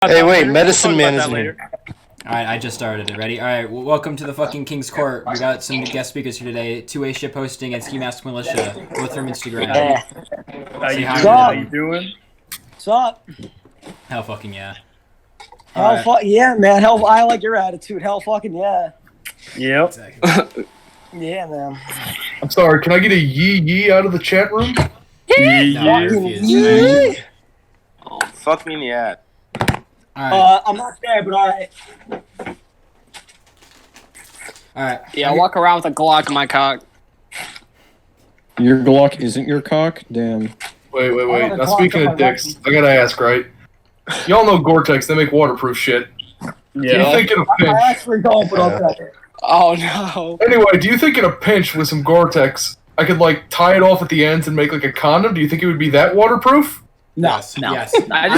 Hey, wait, Medicine Man is here. Alright, I just started it. Ready? Alright, well, welcome to the fucking King's Court. We got some guest speakers here today. Two-way ship hosting and Ski Mask Militia. Both from Instagram. How you doing? What's up? Hell fucking yeah. Yeah, man. Hell, I like your attitude. Hell fucking yeah. Yep. Exactly. Yeah, man. I'm sorry, can I get a yee out of the chat room? No, I refuse. Oh, fuck me in the ad. Alright. I'm not there, but alright. Alright. Yeah, I walk around with a Glock in my cock. Your Glock isn't your cock? Damn. Wait. Now speaking of dicks, I gotta ask, right? Y'all know Gore-Tex, they make waterproof shit. Do you think in a I pinch... actually don't, but okay. Oh no. Anyway, do you think in a pinch with some Gore-Tex, I could, like, tie it off at the ends and make, like, a condom? Do you think it would be that waterproof? Yes. I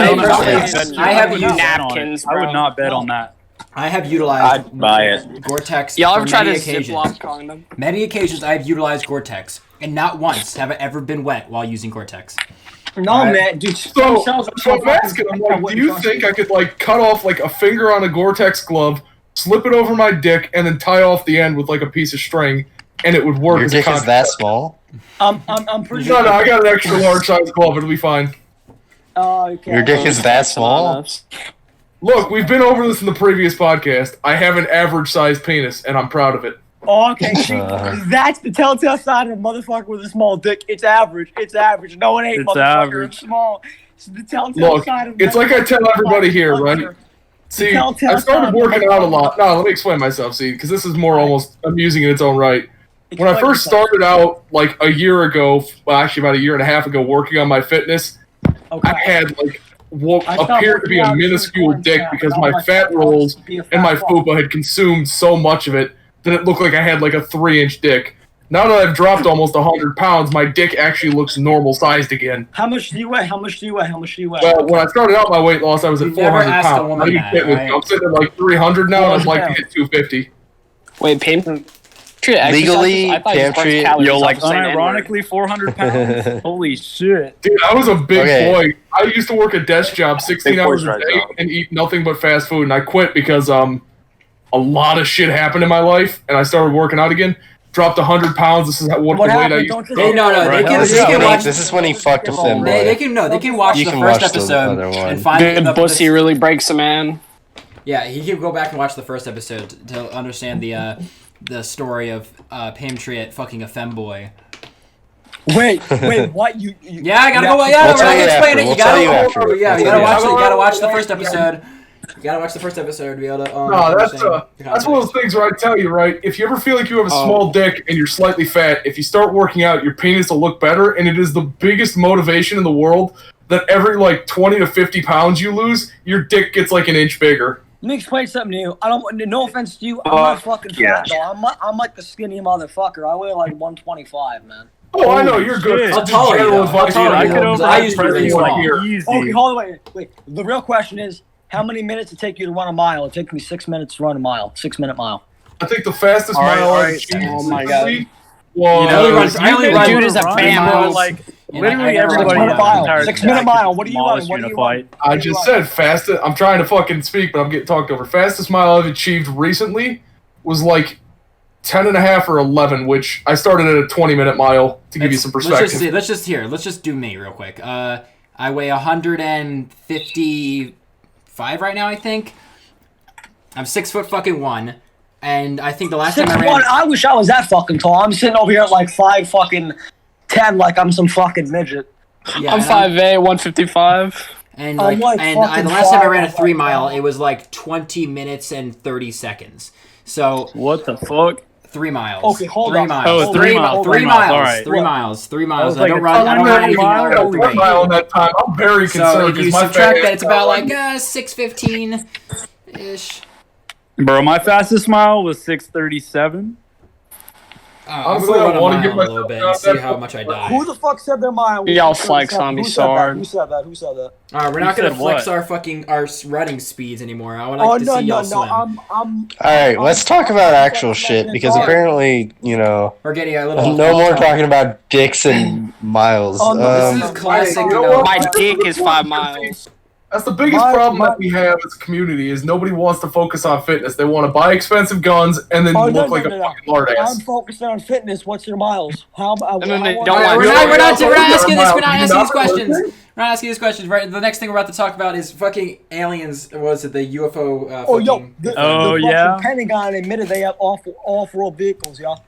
have used napkins, I would not bet on that. I have utilized I'd buy it. Gore-Tex Y'all for ever tried many a Ziploc condom? Many occasions I have utilized Gore-Tex, and not once have I ever been wet while using Gore-Tex. No, man, dude. So I'm asking, I'm like, do you think I could, like, cut off, like, a finger on a Gore-Tex glove, slip it over my dick, and then tie off the end with, like, a piece of string, and it would work? Your dick is that small? I'm pretty No, I got an extra large size glove, it'll be fine. Okay. Your dick is that small? Look, we've been over this in the previous podcast. I have an average-sized penis, and I'm proud of it. Oh, okay, see, that's the telltale sign of a motherfucker with a small dick. It's average. It's average. No one ain't It's motherfucker. average. It's small. It's the telltale Look, sign of it's like I tell everybody here, right? See, I started working out a lot. No, let me explain myself, see, because this is more almost amusing in its own right. When I first started out, like, a year ago, well, actually about a year and a half ago, working on my fitness, I had, like, what appeared to be a minuscule dick because my fat rolls and my fupa had consumed so much of it that it looked like I had, like, a 3-inch dick. Now that I've dropped almost 100 pounds, my dick actually looks normal-sized again. How much do you weigh? How much do you weigh? Well, when I started out my weight loss, I was at You've never 400 asked a pounds. woman I'm that, right? I'm sitting at, like, 300 now, and I'd like to hit 250. Wait, Pamtriot Legally, Pamtriot, Yo, like, unironically 400 pounds? Holy shit. Dude, I was a big Okay. boy. I used to work a desk job 16 Big hours boy's a right, day dog. and eat nothing but fast food, and I quit because a lot of shit happened in my life, and I started working out again. Dropped 100 pounds. This is what the weight I happened? used Don't to you They can watch. This is when he fucked a femboy. They can watch You the can first watch the episode other one. and find Good pussy really breaks a man. Yeah, he can go back and watch the first episode to understand the story of Pamtriot fucking a femboy. Wait, what? You Yeah, I gotta go. We'll Yeah, we're tell not you gonna explain after. it. We'll You tell you gotta. after. Yeah, you We'll gotta tell you watch. You gotta watch the first episode. You gotta watch the first episode to be able to. No, that's understand the one of those context. things where I tell you, right? If you ever feel like you have a small dick and you're slightly fat, if you start working out, your penis will look better, and it is the biggest motivation in the world that every, like, 20 to 50 pounds you lose, your dick gets, like, an inch bigger. Let me explain something to you. I don't. No offense to you. I'm not fucking fat, though. I'm like the skinny motherfucker. I weigh like 125, man. Oh, I know, you're good. shit. It's How just tall are you, general though? How advice. tall are I you? could Because I over used to be really press you small. here. easy. Okay, hold on, wait. The real question is, how many minutes it take you to run a mile? It takes me 6 minutes to run a mile. 6-minute mile. I think the fastest All right, mile all I've right. achieved Oh my God. recently was... I only run Dude is a 3 fan, miles. bro. Like, And literally I never everybody run in a the mile. entire 6-minute stack mile. could What are you demolish running? What in are a you fight. I just said fastest. I'm trying to fucking speak, but I'm getting talked over. Fastest mile I've achieved recently was like 10 and a half or 11, which I started at a 20-minute mile to give you some perspective. Let's just do me real quick. I weigh 155 right now, I think. I'm 6'1", and I think the last time I 6'1". ran. I wish I was that fucking tall. I'm sitting over here at like 5'10", like I'm some fucking midget. Yeah, I'm and 5'8", 155. And I'm like, like and the fucking last time I ran a 5'5". 3 mile, it was like 20 minutes and 30 seconds. So What the fuck? 3 miles. Okay, hold 3 on. miles. Oh, 3 miles. 3 3 miles. miles, all right. 3 miles. 3 miles. was I like don't a run. I don't run anything mile more or than 1 3. mile in that time. I'm very So concerned if you because my subtract fat that, it's about like 6:15 ish. Bro, my fastest mile was 6:37. I'm Honestly, gonna I run a wanna mile give a little myself bit that- and see how much I die. Who the fuck said their mile? Y'all flex on me Who so said that? hard. Who said that? Who said that? Alright, we're not You gonna said flex what? our running speeds anymore. I would Oh like to no, see no, y'all no. swim. Alright, let's talk about actual shit, because apparently, you know, We're getting a little. no more talking about dicks and miles. Oh, no, This is classic. You know what? My dick is 5 miles. That's the biggest problem that we have as a community is nobody wants to focus on fitness. They want to buy expensive guns and then look like a fucking lard I'm ass. focused on fitness. What's your miles? How about? And then they how- don't how- like- We're not asking this. We're not You asking these not questions. listening? We're not asking these questions. Right. The next thing we're about to talk about is fucking aliens. Was it the UFO? Oh, yo, fucking- the Oh, yeah. Pentagon admitted they have off-road vehicles, y'all.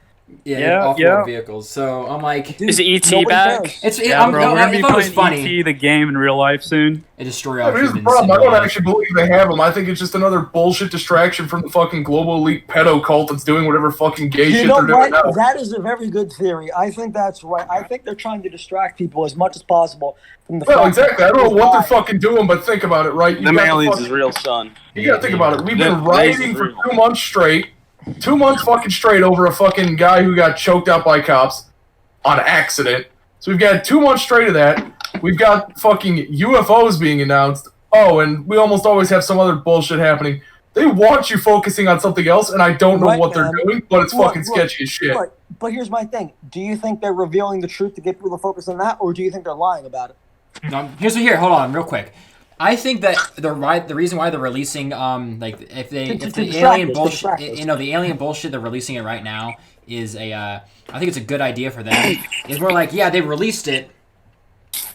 yeah, off-road yeah. vehicles. So I'm like, Dude, Is ET nobody back? cares. it's. Yeah, bro, we're gonna I be thought it was playing funny. ET the game in real life soon. It destroy all Here's the humans. problem. in I real don't life. actually believe they have them. I think it's just another bullshit distraction from the fucking global elite pedo cult that's doing whatever fucking gay You shit know they're doing what? now. That is a very good theory. I think that's right. I think they're trying to distract people as much as possible from the Well, fact exactly. I don't know what they're that- fucking doing, but think about it, right? Them got the aliens fucking- is real, son. You gotta think about it. We've been Them rioting is for real. 2 months straight. 2 months fucking straight over a fucking guy who got choked out by cops on accident. So we've got 2 months straight of that. We've got fucking UFOs being announced. Oh, and we almost always have some other bullshit happening. They want you focusing on something else, and I don't know Right, what they're man. doing, but it's Look, fucking look, sketchy as shit. But here's my thing. Do you think they're revealing the truth to get people to focus on that, or do you think they're lying about it? Hold on, real quick. I think that the reason why they're releasing like if To the distract alien us, to bullshit, distract us. the alien bullshit they're releasing it right now is I think it's a good idea for them. It's more like, yeah, they released it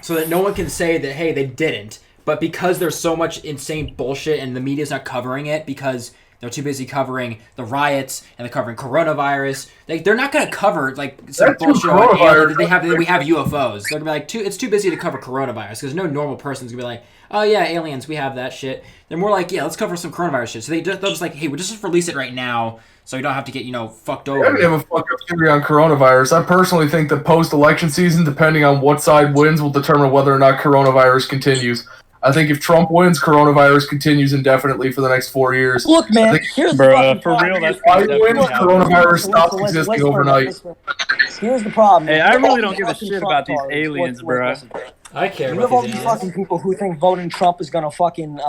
so that no one can say that, hey, they didn't. But because there's so much insane bullshit and the media's not covering it because they're too busy covering the riots and they're covering coronavirus, they're not gonna cover like some That's bullshit coronavirus. about aliens. We have UFOs. They're gonna be like, it's too busy to cover coronavirus because no normal person's gonna be like, oh yeah, aliens, we have that shit. They're more like, yeah, let's cover some coronavirus shit. So they'll just like, hey, we'll just release it right now so you don't have to get fucked I don't over. have a fuck up theory on coronavirus. I personally think that post-election season, depending on what side wins, will determine whether or not coronavirus continues. I think if Trump wins, coronavirus continues indefinitely for the next 4 years. Look, man, here's the Bro, fucking for problem. real, that's I definitely win, happening. coronavirus stops existing overnight. Here's the problem. Hey, I You have really all don't these give a fucking shit Trump about these tards. aliens, bro. Listen. I care You have all about these these fucking aliens. people who think voting Trump is gonna fucking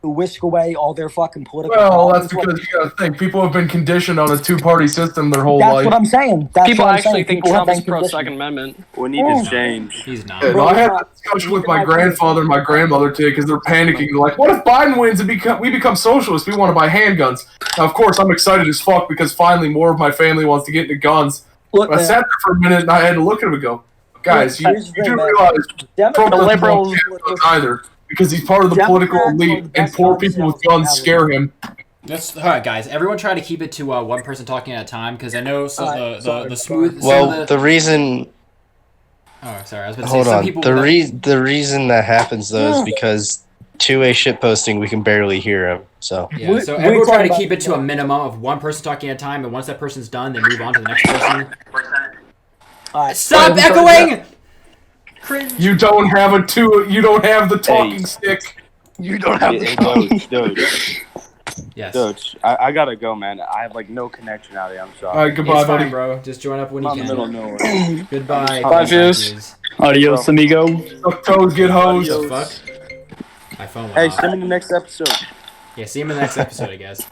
whisk away all their fucking political Well, that's problems. because you gotta think people have been conditioned on a two-party system their whole That's life. what I'm saying. That's People what I'm actually saying. think People have Trump is been pro conditioned. Second Amendment. We need to change. He's not. Yeah, no, I had a discussion with my grandfather and my grandmother today because they're panicking. They're like, "What if Biden wins and we become socialists? We want to buy handguns." Now, of course, I'm excited as fuck because finally more of my family wants to get into guns. Look, But I man, sat there for a minute and I had to look at him and go, "Guys, Look, you here's the do thing, man. realize Trump Democrats- doesn't liberals- want guns either because he's part of the political Democrats are elite the and best poor gun people with salesmen guns ever. scare him." All right, guys. Everyone try to keep it to one person talking at a time because I know Alright, sorry, the smooth. Well, the reason. Oh, sorry. I was about to Hold say some on. people. The reason that happens though is because two-way shit posting, we can barely hear him. So Yeah, so we everyone talk try to about keep it it to a now. minimum of one person talking at a time, and once that person's done, then move on to the next person. All right. Stop Right, echoing! Cringe. You don't have You don't have the talking stick. You don't have Hey, dude, Yes. I gotta go, man. I have like no connection out here. I'm sorry. All right, goodbye, It's fine, buddy. bro. Just join up when I'm you in the middle of can. nowhere. Goodbye. Bye, Fizz. Fizz. Adios, amigo. Suck toes, get hosed. The fuck? My phone went Hey, off. send me the next episode. Yeah, see him in the next episode, I guess.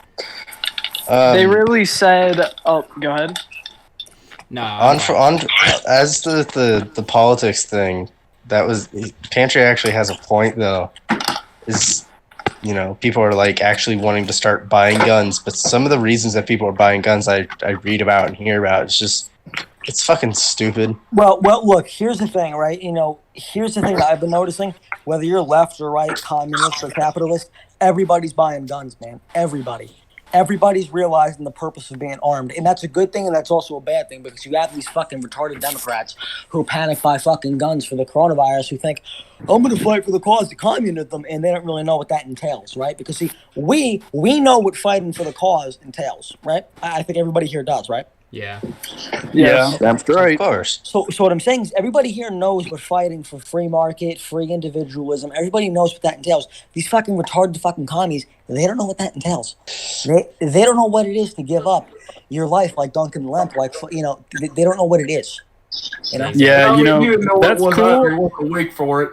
They really said. Oh, go ahead. No. on as the politics thing, that was Pantry actually has a point though. Is people are like actually wanting to start buying guns, but some of the reasons that people are buying guns I read about and hear about, it's fucking stupid. Well, look, here's the thing, right? Here's the thing that I've been noticing. Whether you're left or right, communist or capitalist, everybody's buying guns, man. Everybody's realizing the purpose of being armed. And that's a good thing, and that's also a bad thing, because you have these fucking retarded Democrats who panic buy fucking guns for the coronavirus, who think, I'm going to fight for the cause of communism, and they don't really know what that entails, right? Because, see, we know what fighting for the cause entails, right? I think everybody here does, right? Yeah. Yeah. That's Of right. course. So what I'm saying is everybody here knows what fighting for free market, free individualism, everybody knows what that entails. These fucking retarded fucking commies, they don't know what that entails. They don't know what it is to give up your life like Duncan Lemp, they don't know what it is. Yeah, He didn't know that's what was cool. He wasn't awake for it.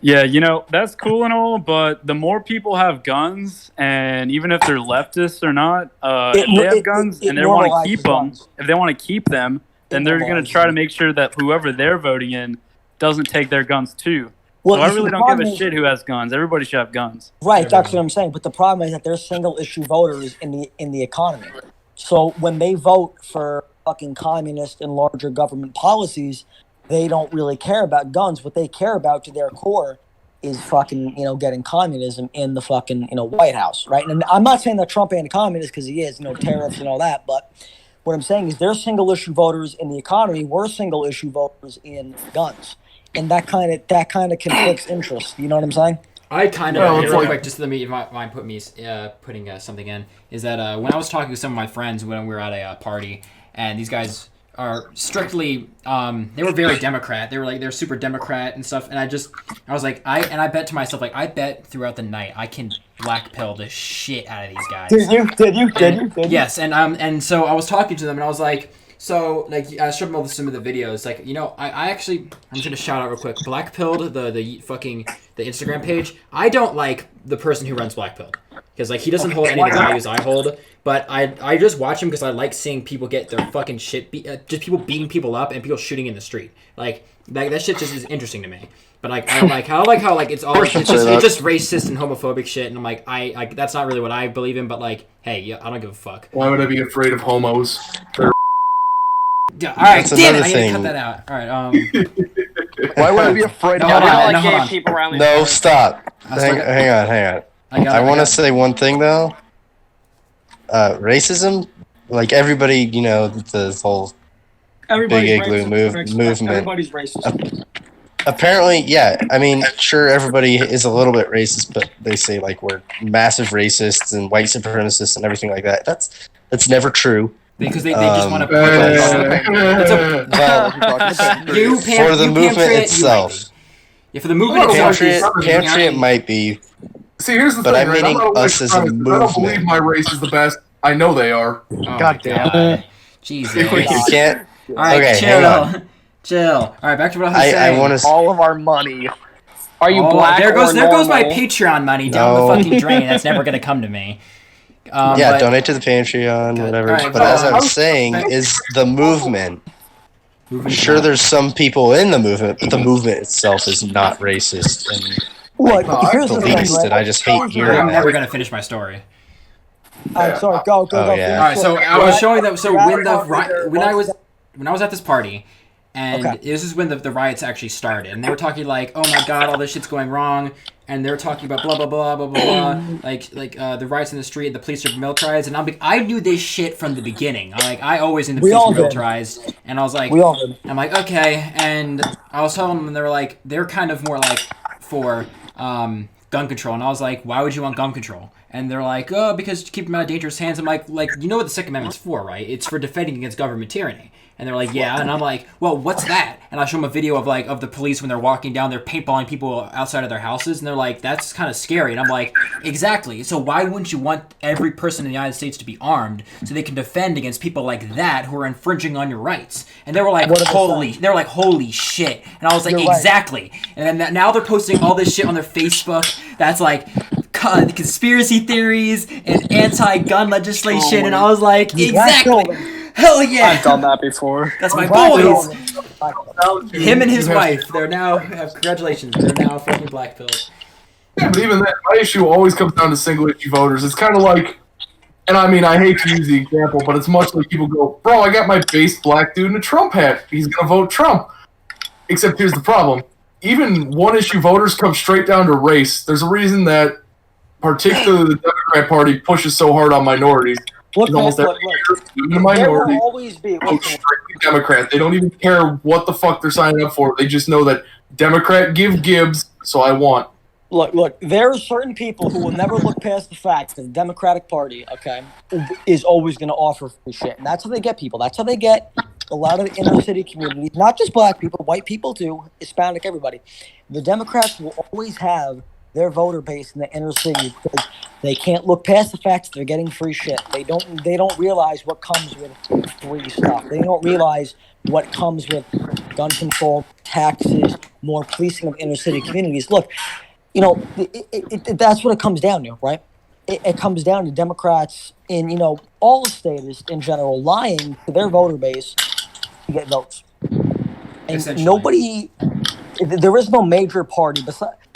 Yeah, that's cool and all, but the more people have guns, and even if they're leftists or not, if they have guns and they want to keep them, if they want to keep them, then they're going to try to make sure that whoever they're voting in doesn't take their guns too. Well, So I you see, really the don't give problem a is- shit who has guns. Everybody should have guns. Right, that's what I'm saying. But the problem is that they're single issue voters in the economy. So when they vote for fucking communist and larger government policies, they don't really care about guns. What they care about to their core is fucking, getting communism in the fucking, White House, right? And I'm not saying that Trump ain't a communist because he is, tariffs and all that, but what I'm saying is they're single issue voters in the economy. We're single issue voters in guns. And that kind of conflicts interest. You know what I'm saying? I kind of, Well, it's real like- quick, just to let me mind putting something in, is that when I was talking to some of my friends when we were at a party, and these guys are strictly, they were very Democrat. They were they're super Democrat and stuff, and I was like, I bet to myself, I bet throughout the night I can black pill the shit out of these guys. Did you? Yes, and so I was talking to them, and I was like, so, I showed them some of the videos. I actually, I'm just gonna shout out real quick. Blackpilled, the Instagram page. I don't like the person who runs Blackpilled because he doesn't hold any of the values I hold. But I just watch him because I like seeing people get their fucking shit beat, just people beating people up and people shooting in the street. That shit just is interesting to me. But I don't like how it's all it's just racist and homophobic shit, and I'm like that's not really what I believe in. But hey, yeah, I don't give a fuck. Why would I be afraid of homos? Yeah, all right, That's damn it, another I gotta thing. cut that out. All right, Why would I be afraid No, of hold on, Like no, hold gay on. people around these No, parties. stop. I still got- Hang on. I want to say one thing though. Racism, everybody, the whole Everybody's Big Igloo racist. movement. Everybody's racist. apparently, yeah. I mean, sure, everybody is a little bit racist, but they say we're massive racists and white supremacists and everything like that. That's never true. because they just want to. Well, for the movement itself, Yeah, for the movement itself. Pamtriot might be. See, here's the But thing, I'm right? meaning I'm not us as a I don't believe movement. my race is the best. I know they are. Oh God my damn. God. Jesus. You can't. All right, Okay, chill. hang on. Chill. All right, back to what I was I saying. want to. All of our money. Are you Oh, black there goes or my normal? Patreon money down No. the fucking drain. That's never gonna come to me. Yeah, but- donate to the Patreon, Good. whatever. Alright, but as I but- was saying, is the movement. Movement is Sure, not- there's some people in the movement, but the movement itself is not racist. And Look, No, I here's the thing, believe right? it. I just hate hearing I'm that. never gonna finish my story. I'm sorry. Go. Oh, yeah. finish All right, so it. I was showing them. So when I was at this party, and Okay. this is when the riots actually started, and they were talking oh my god, all this shit's going wrong, and they were talking about blah blah blah blah blah blah, the riots in the street, the police are militarized, and I knew this shit from the beginning. I always knew the We police all were did. militarized, and I was like, We all did. I'm like, okay, and I was telling them, and they were like, they're kind of more for gun control, and I was like, why would you want gun control? And they're like, oh, because to keep them out of dangerous hands. I'm like, you know what the Second Amendment's for, right? It's for defending against government tyranny. And they're like, yeah. And I'm like, well, what's that? And I show them a video of the police when they're walking down, they're paintballing people outside of their houses, and they're like, that's kind of scary. And I'm like, exactly. So why wouldn't you want every person in the United States to be armed so they can defend against people like that who are infringing on your rights? And they were like, 100%. holy shit. And I was like, You're right. exactly. And then now they're posting all this shit on their Facebook that's conspiracy theories and anti-gun legislation, and I was like, exactly. Hell yeah. I've done that before. That's my Black boys. people. Him and his You have- wife. They're now congratulations. They're now fucking black pilled. Yeah, but even that, my issue always comes down to single issue voters. It's kind of like, and I mean, I hate to use the example, but it's much like people go, bro, I got my base black dude in a Trump hat. He's going to vote Trump. Except here's the problem. Even one issue voters come straight down to race. There's a reason that particularly the Democrat Party pushes so hard on minorities. Look, In almost every year, even the there will minority always be. vote strictly Democrat. They don't even care what the fuck they're signing up for. They just know that Democrat give Gibbs, so I want. Look. There are certain people who will never look past the fact that the Democratic Party, okay, is always going to offer free shit, and that's how they get people. That's how they get a lot of the inner city communities, not just black people, white people too, Hispanic, everybody. The Democrats will always have their voter base in the inner city because they can't look past the fact that they're getting free shit. They don't realize what comes with free stuff. They don't realize what comes with gun control, taxes, more policing of inner city communities. Look, that's what it comes down to, right? It comes down to Democrats in all the statists in general lying to their voter base to get votes. And Essentially. nobody, there is no major party.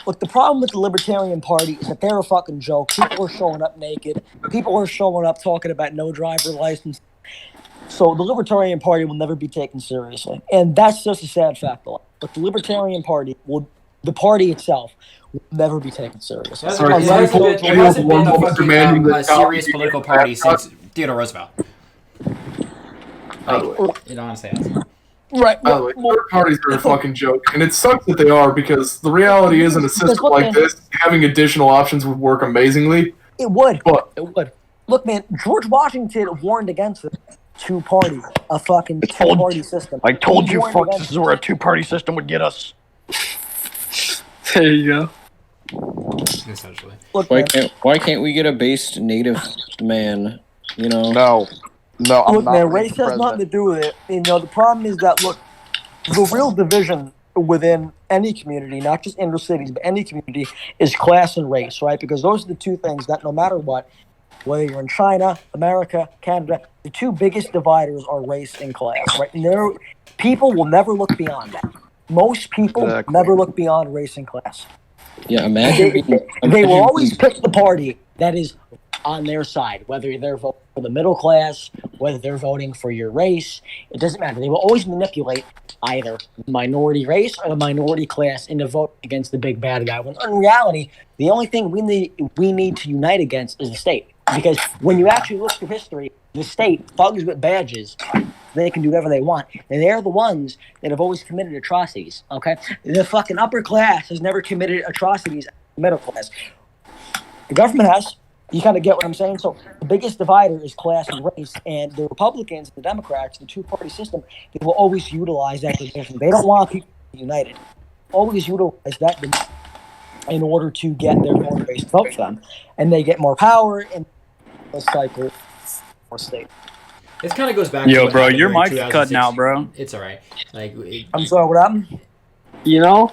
Look, the problem with the Libertarian Party is that they're a fucking joke. People are showing up naked. People are showing up talking about no driver license. So the Libertarian Party will never be taken seriously. And that's just a sad fact. But the Libertarian Party, the party itself, will never be taken seriously. It hasn't been a fucking serious political party since Theodore Roosevelt. It honestly has. Right. By the way, third parties are a fucking joke, and it sucks that they are because the reality is, in a system like this, having additional options would work amazingly. It would. But it would. Look, man, George Washington warned against it. Two-party, a fucking two-party system. I told you, folks, this is where a two-party system would get us. There you go. Essentially. Look, why can't we get a based native man? You know. No. Look, man, race has nothing to do with it. You know, the problem is that the real division within any community, not just inner cities, but any community, is class and race, right? Because those are the two things that no matter what, whether you're in China, America, Canada, the two biggest dividers are race and class, right? And people will never look beyond that. Most people never look beyond race and class. Yeah, imagine. They will always pick the party that is on their side, whether they're voting for the middle class, whether they're voting for your race. It doesn't matter. They will always manipulate either the minority race or the minority class into vote against the big bad guy. When in reality, the only thing we need to unite against is the state. Because when you actually look through history, the state, thugs with badges, they can do whatever they want. And they're the ones that have always committed atrocities, okay? The fucking upper class has never committed atrocities the middle class. The government has. You kind of get what I'm saying? So the biggest divider is class and race, and the Republicans, the Democrats, the two-party system, they will always utilize that division. They don't want people to be united. Always utilize that division in order to get their voter base to vote for them. And they get more power and a cycle or state. It kind of goes back Yo, to bro, your mic's cutting out, bro. It's all right. I'm sorry, what happened? You know,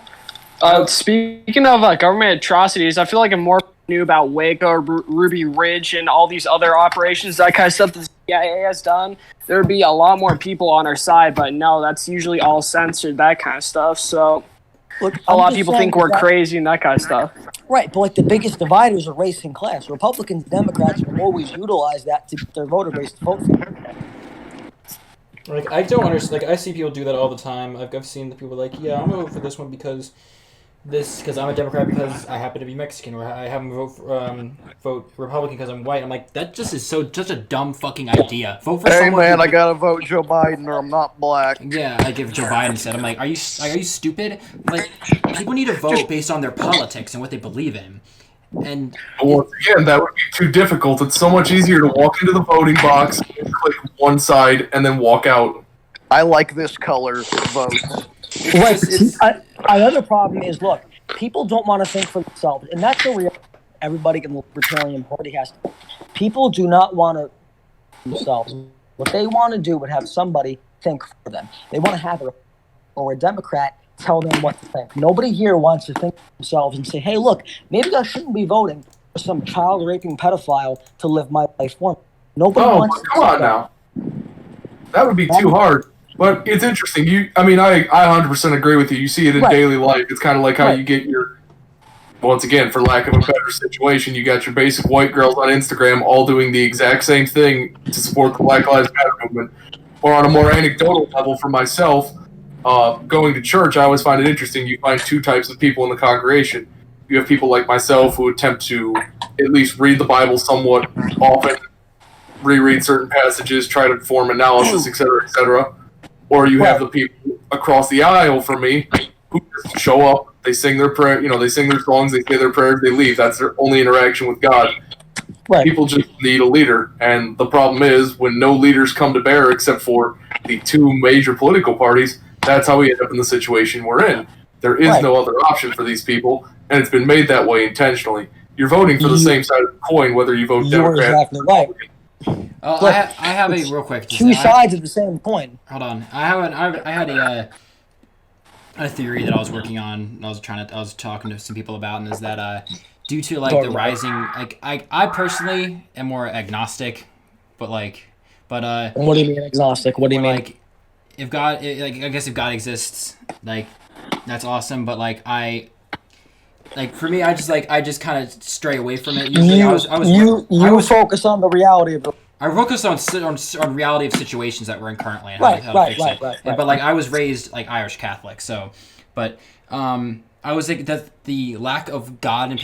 speaking of government atrocities, I feel like I'm more knew about Waco, Ruby Ridge, and all these other operations, that kind of stuff that the CIA has done, there would be a lot more people on our side, but no, that's usually all censored, that kind of stuff. So look, a lot of people think we're crazy and that kind of stuff. Right, but the biggest dividers are race and class. Republicans and Democrats will always utilize that to get their voter base to vote for them. I don't understand. I see people do that all the time. I've seen the people yeah, I'm gonna vote for this one because I'm a Democrat because I happen to be Mexican, or I happen to vote Republican because I'm white. I'm like, that just is such a dumb fucking idea. Vote for someone. Hey man, I gotta vote Joe Biden or I'm not black. Yeah, I give Joe Biden instead. I'm like, are you stupid? People need to vote based on their politics and what they believe in. And once again, that would be too difficult. It's so much easier to walk into the voting box, click one side, and then walk out. I like this color. Vote. Right. Another problem is, look, people don't want to think for themselves, and that's the real. Everybody in the Libertarian Party has to. People do not want to themselves. What they want to do would have somebody think for them. They want to have a Democrat tell them what to think. Nobody here wants to think for themselves and say, hey, look, maybe I shouldn't be voting for some child-raping pedophile to live my life for me. Nobody wants to come on now. That would be too hard. But it's interesting. I 100% agree with you. You see it in daily life. It's kind of like how you get your, once again, for lack of a better situation, you got your basic white girls on Instagram all doing the exact same thing to support the Black Lives Matter movement. Or on a more anecdotal level for myself, going to church, I always find it interesting. You find two types of people in the congregation. You have people like myself who attempt to at least read the Bible somewhat often, reread certain passages, try to form analysis, etc., etc. Or you have the people across the aisle from me who just show up, they sing their prayer, they sing their songs, they say their prayers, they leave. That's their only interaction with God. Right. People just need a leader. And the problem is, when no leaders come to bear except for the two major political parties, that's how we end up in the situation we're in. There is no other option for these people, and it's been made that way intentionally. You're voting for the same side of the coin, whether you vote Democrat. You're exactly right. I have a real quick. Two sides of the same coin. Hold on, I had a theory that I was working on. I was talking to some people about, and is that due to the rising, I personally am more agnostic, but what do you mean agnostic? What do you mean? If God, I guess if God exists, that's awesome. But like for me, I just kind of stray away from it. Usually, you focus on the reality of it. I focus on reality of situations that we're in currently and Right. But like I was raised like Irish Catholic, so but I was like that the lack of God in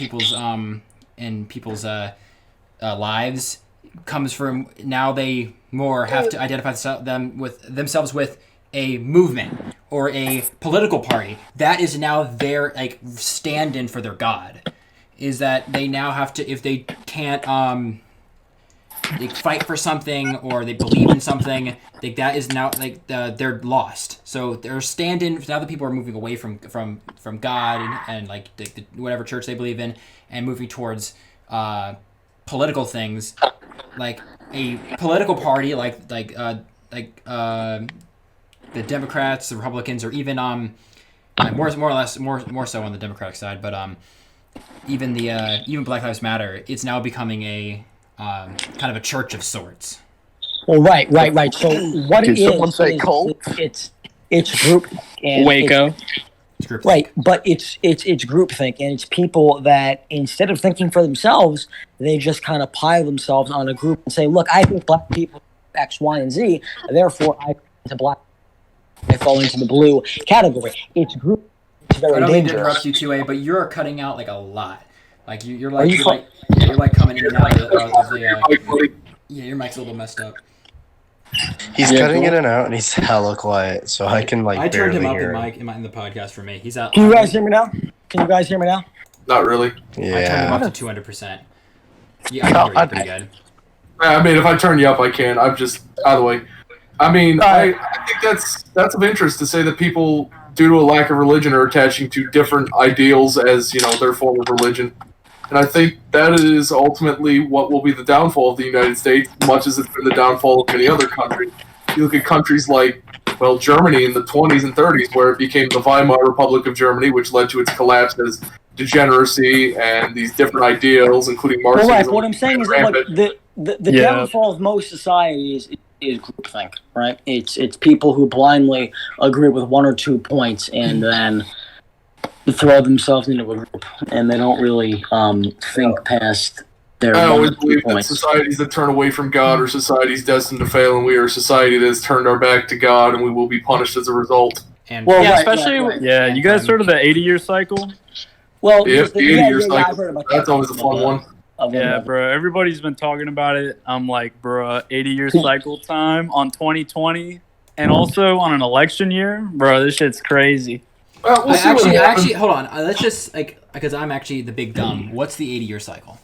people's lives comes from now they more have to identify themselves with a movement or a political party that is now their like stand-in for their God. Is that they now have to, if they can't they fight for something or they believe in something, like that is now like they're lost. So they're stand-in now that people are moving away from God and like whatever church they believe in and moving towards political things, like a political party like the Democrats, the Republicans, or even more so on the Democratic side, but even Black Lives Matter, it's now becoming a kind of a church of sorts. Well, right. So what Did it someone is, say cult? It's group and Waco. Right, but it's groupthink, and it's people that instead of thinking for themselves, they just kind of pile themselves on a group and say, "Look, I think black people X, Y, and Z, therefore I fall into the blue category." It's group. It's very I don't mean to dangerous. interrupt you, 2A, but you're cutting out like a lot. Like you're like coming in and out of the. Yeah, your mic's a little messed up. He's cutting in and out, and he's hella quiet, so I can like. I turned him barely up hear in the podcast for me. He's out. Can you guys hear me now? Can you guys hear me now? Not really. Yeah. I turned him up to 200%. Yeah, I can hear you pretty good. I mean, if I turn you up, I can. I'm just out of the way. I mean, I think that's of interest to say that people, due to a lack of religion, are attaching to different ideals as their form of religion. And I think that is ultimately what will be the downfall of the United States, much as it's been the downfall of many other countries. You look at countries like, Germany in the 20s and 30s, where it became the Weimar Republic of Germany, which led to its collapse as degeneracy and these different ideals, including Marxism. Well, right. What I'm saying is that the downfall of most societies is groupthink, right? It's people who blindly agree with one or two points and then throw themselves into a group, and they don't really think past their. I always believe that societies that turn away from God are societies destined to fail, and we are a society that has turned our back to God, and we will be punished as a result. And you guys heard of the 80-year cycle? Well, Yep, the 80-year cycle. I've heard about that. That's always a fun one. Yeah, bro. Everybody's been talking about it. I'm like, bro, 80-year cycle time on 2020, and also on an election year, bro. This shit's crazy. We'll actually, hold on. Let's just because I'm actually the big dumb. What's the 80-year cycle?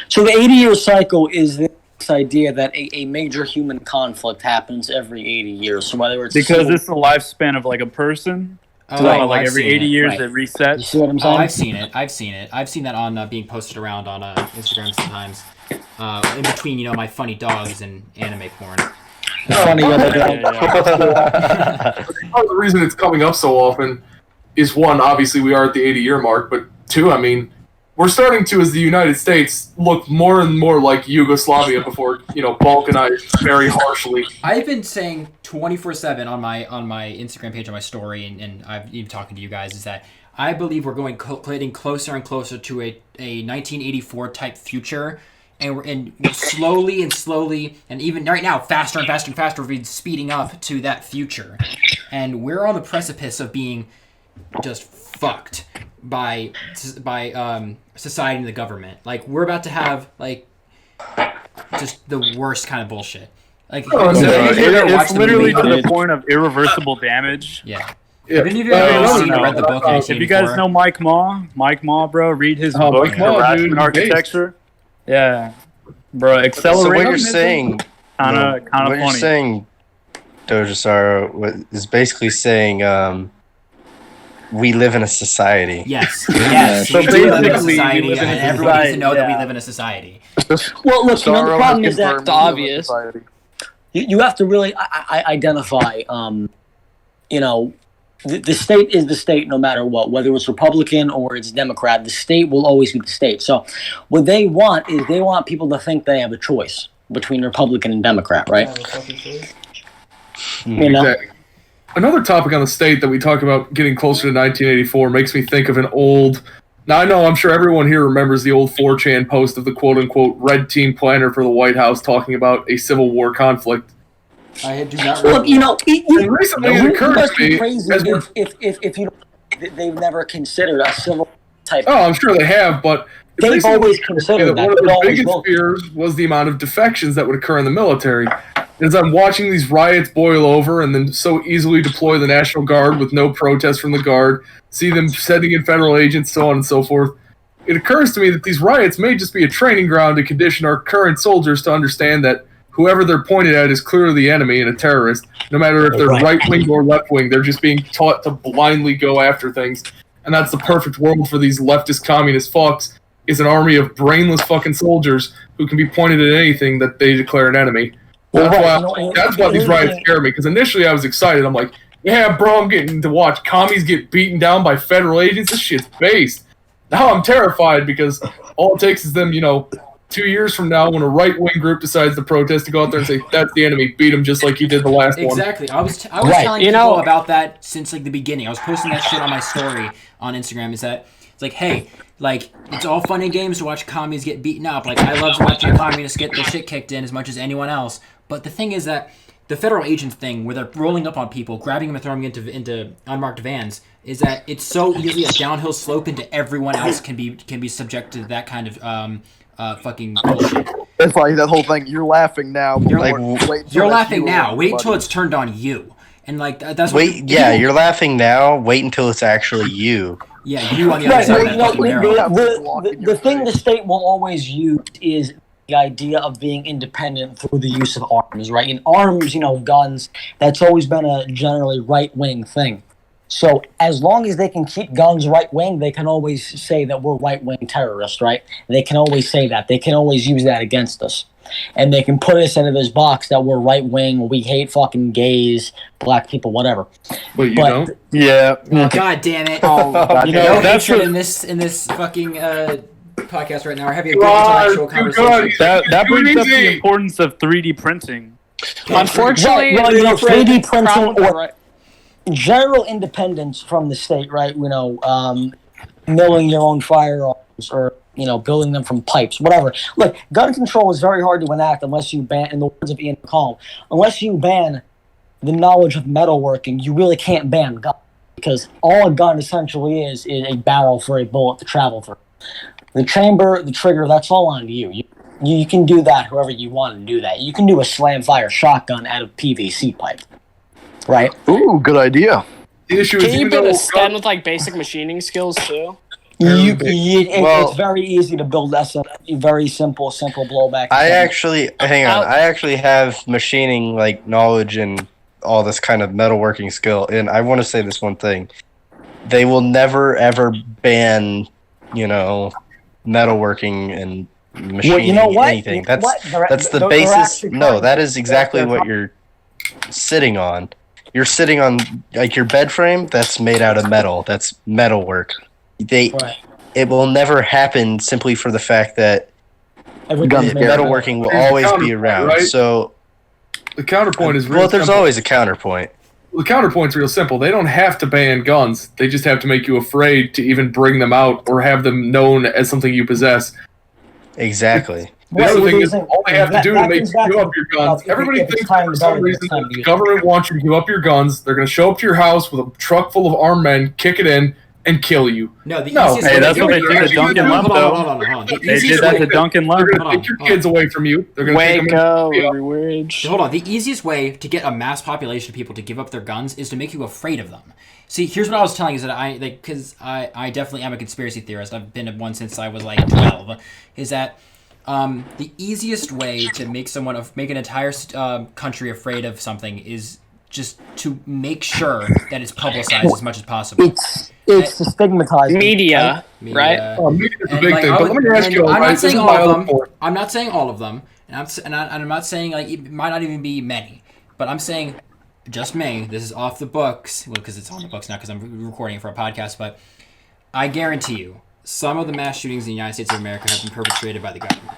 So the 80-year cycle is this idea that a major human conflict happens every 80 years. So whether it's because it's the lifespan of like a person. Oh, like every 80 years it resets. You see what I'm saying? I've seen it. I've seen that on being posted around on Instagram sometimes. In between, my funny dogs and anime porn. Part of the reason it's coming up so often is, one, obviously we are at the 80-year mark, but two, I mean, we're starting to, as the United States, look more and more like Yugoslavia before, balkanized very harshly. I've been saying 24/7 on my Instagram page, on my story, and I've even talking to you guys, is that I believe we're getting closer and closer to a 1984 type future, and slowly, and even right now, faster and faster and faster, we're speeding up to that future, and we're on the precipice of being just fucked by society and the government. Like, we're about to have just the worst kind of bullshit. Like, it's literally to the point of irreversible damage. Yeah. Have any of you ever read the book? If you guys know Mike Ma, bro, read his book, Harassment Architecture. Yeah, bro, acceleration. So what you're saying, kind of funny. What you're saying, Dojasaro, is basically saying we live in a society. Yes. So we live in a basically, society, we live in a and everyone needs to know that we live in a society. Well, look, the problem is that It's obvious. you have to really identify, the state is the state no matter what, whether it's Republican or it's Democrat. The state will always be the state. So what they want is they want people to think they have a choice between Republican and Democrat, right? Exactly. another topic on the state that we talk about getting closer to 1984 makes me think of an old. Now I know I'm sure everyone here remembers the old 4chan post of the quote-unquote red team planner for the White House talking about a Civil War conflict. I do not. Look, you know, And recently it occurred to me crazy as we're if you they've never considered a civil type. Oh, I'm sure they have, but they've always considered that. one of They their always biggest will. fears was the amount of defections that would occur in the military. As I'm watching these riots boil over and then so easily deploy the National Guard with no protest from the Guard, see them sending in federal agents, so on and so forth, it occurs to me that these riots may just be a training ground to condition our current soldiers to understand that whoever they're pointed at is clearly the enemy and a terrorist. No matter if they're right-wing or left-wing, they're just being taught to blindly go after things. And that's the perfect world for these leftist communist fucks, is an army of brainless fucking soldiers who can be pointed at anything that they declare an enemy. That's why these riots scare me, because initially I was excited. I'm like, yeah, bro, I'm getting to watch commies get beaten down by federal agents. This shit's based. Now I'm terrified because all it takes is them, 2 years from now when a right-wing group decides to protest to go out there and say, that's the enemy, beat them just like you did the last one. Exactly. I was telling people about that since like the beginning. I was posting that shit on my story on Instagram. Is that it's like, hey, like it's all fun and games to watch commies get beaten up. Like I love watching communists get their shit kicked in as much as anyone else. But the thing is that the federal agents thing, where they're rolling up on people, grabbing them and throwing them into unmarked vans, is that it's so easily a downhill slope into everyone else can be subjected to that kind of fucking bullshit. It's like that whole thing. You're laughing now. You're You're laughing now. Wait until it's turned on you. And like that's you're laughing now. Wait until it's actually you. Yeah, you on the other side of that fucking barrel. The thing the state will always use is the idea of being independent through the use of arms, right? And arms, guns, that's always been a generally right-wing thing. So as long as they can keep guns right-wing, they can always say that we're right-wing terrorists, right? They can always say that. They can always use that against us. And they can put us into this box that we're right-wing, we hate fucking gays, black people, whatever. But you don't? Yeah. Oh, God damn it. No hatred in this fucking podcast right now. We're having a good intellectual conversation. That brings up the importance of 3D printing. Unfortunately, 3D printing or general independence from the state, right? Milling your own firearms or building them from pipes, whatever. Look, gun control is very hard to enact unless you ban, in the words of Ian McCallum, unless you ban the knowledge of metalworking, you really can't ban guns, because all a gun essentially is a barrel for a bullet to travel through. The chamber, the trigger, that's all on you. You can do that however you want to do that. You can do a slam-fire shotgun out of PVC pipe, right? Ooh, good idea. The issue Can is you build a stand with like basic machining skills too? It's very easy to build very simple blowback. I actually have machining knowledge and all this kind of metalworking skill, and I want to say this one thing: they will never ever ban, metalworking and machining anything. That's the basis. No, that is exactly what you're sitting on. You're sitting on your bed frame that's made out of metal. That's metalwork. It will never happen simply for the fact that metalworking will always be around. Right? So the counterpoint is real there's always a counterpoint. The counterpoint's real simple. They don't have to ban guns. They just have to make you afraid to even bring them out or have them known as something you possess. Exactly. The other thing is, all they have to do to make you give up your guns. Everybody thinks for some reason that the government wants you to give up your guns. They're going to show up to your house with a truck full of armed men, kick it in, and kill you. Hey, that's what they did to Duncan Lemp, though. They did that to Duncan Lemp. They're going to take your kids away from you. They're going to take them. Hold on. The easiest way to get a mass population of people to give up their guns is to make you afraid of them. See, here's what I was telling you, is that because I definitely am a conspiracy theorist. I've been one since I was 12. Is that the easiest way to make an entire country afraid of something is just to make sure that it's publicized as much as possible. It's to stigmatize media, right? Media is a big thing. But let me ask you, I'm not saying all of them. I'm not saying all of them, and I'm not saying it might not even be many. But I'm saying, just me. This is off the books, because it's on the books now because I'm recording it for a podcast. But I guarantee you, some of the mass shootings in the United States of America have been perpetrated by the government.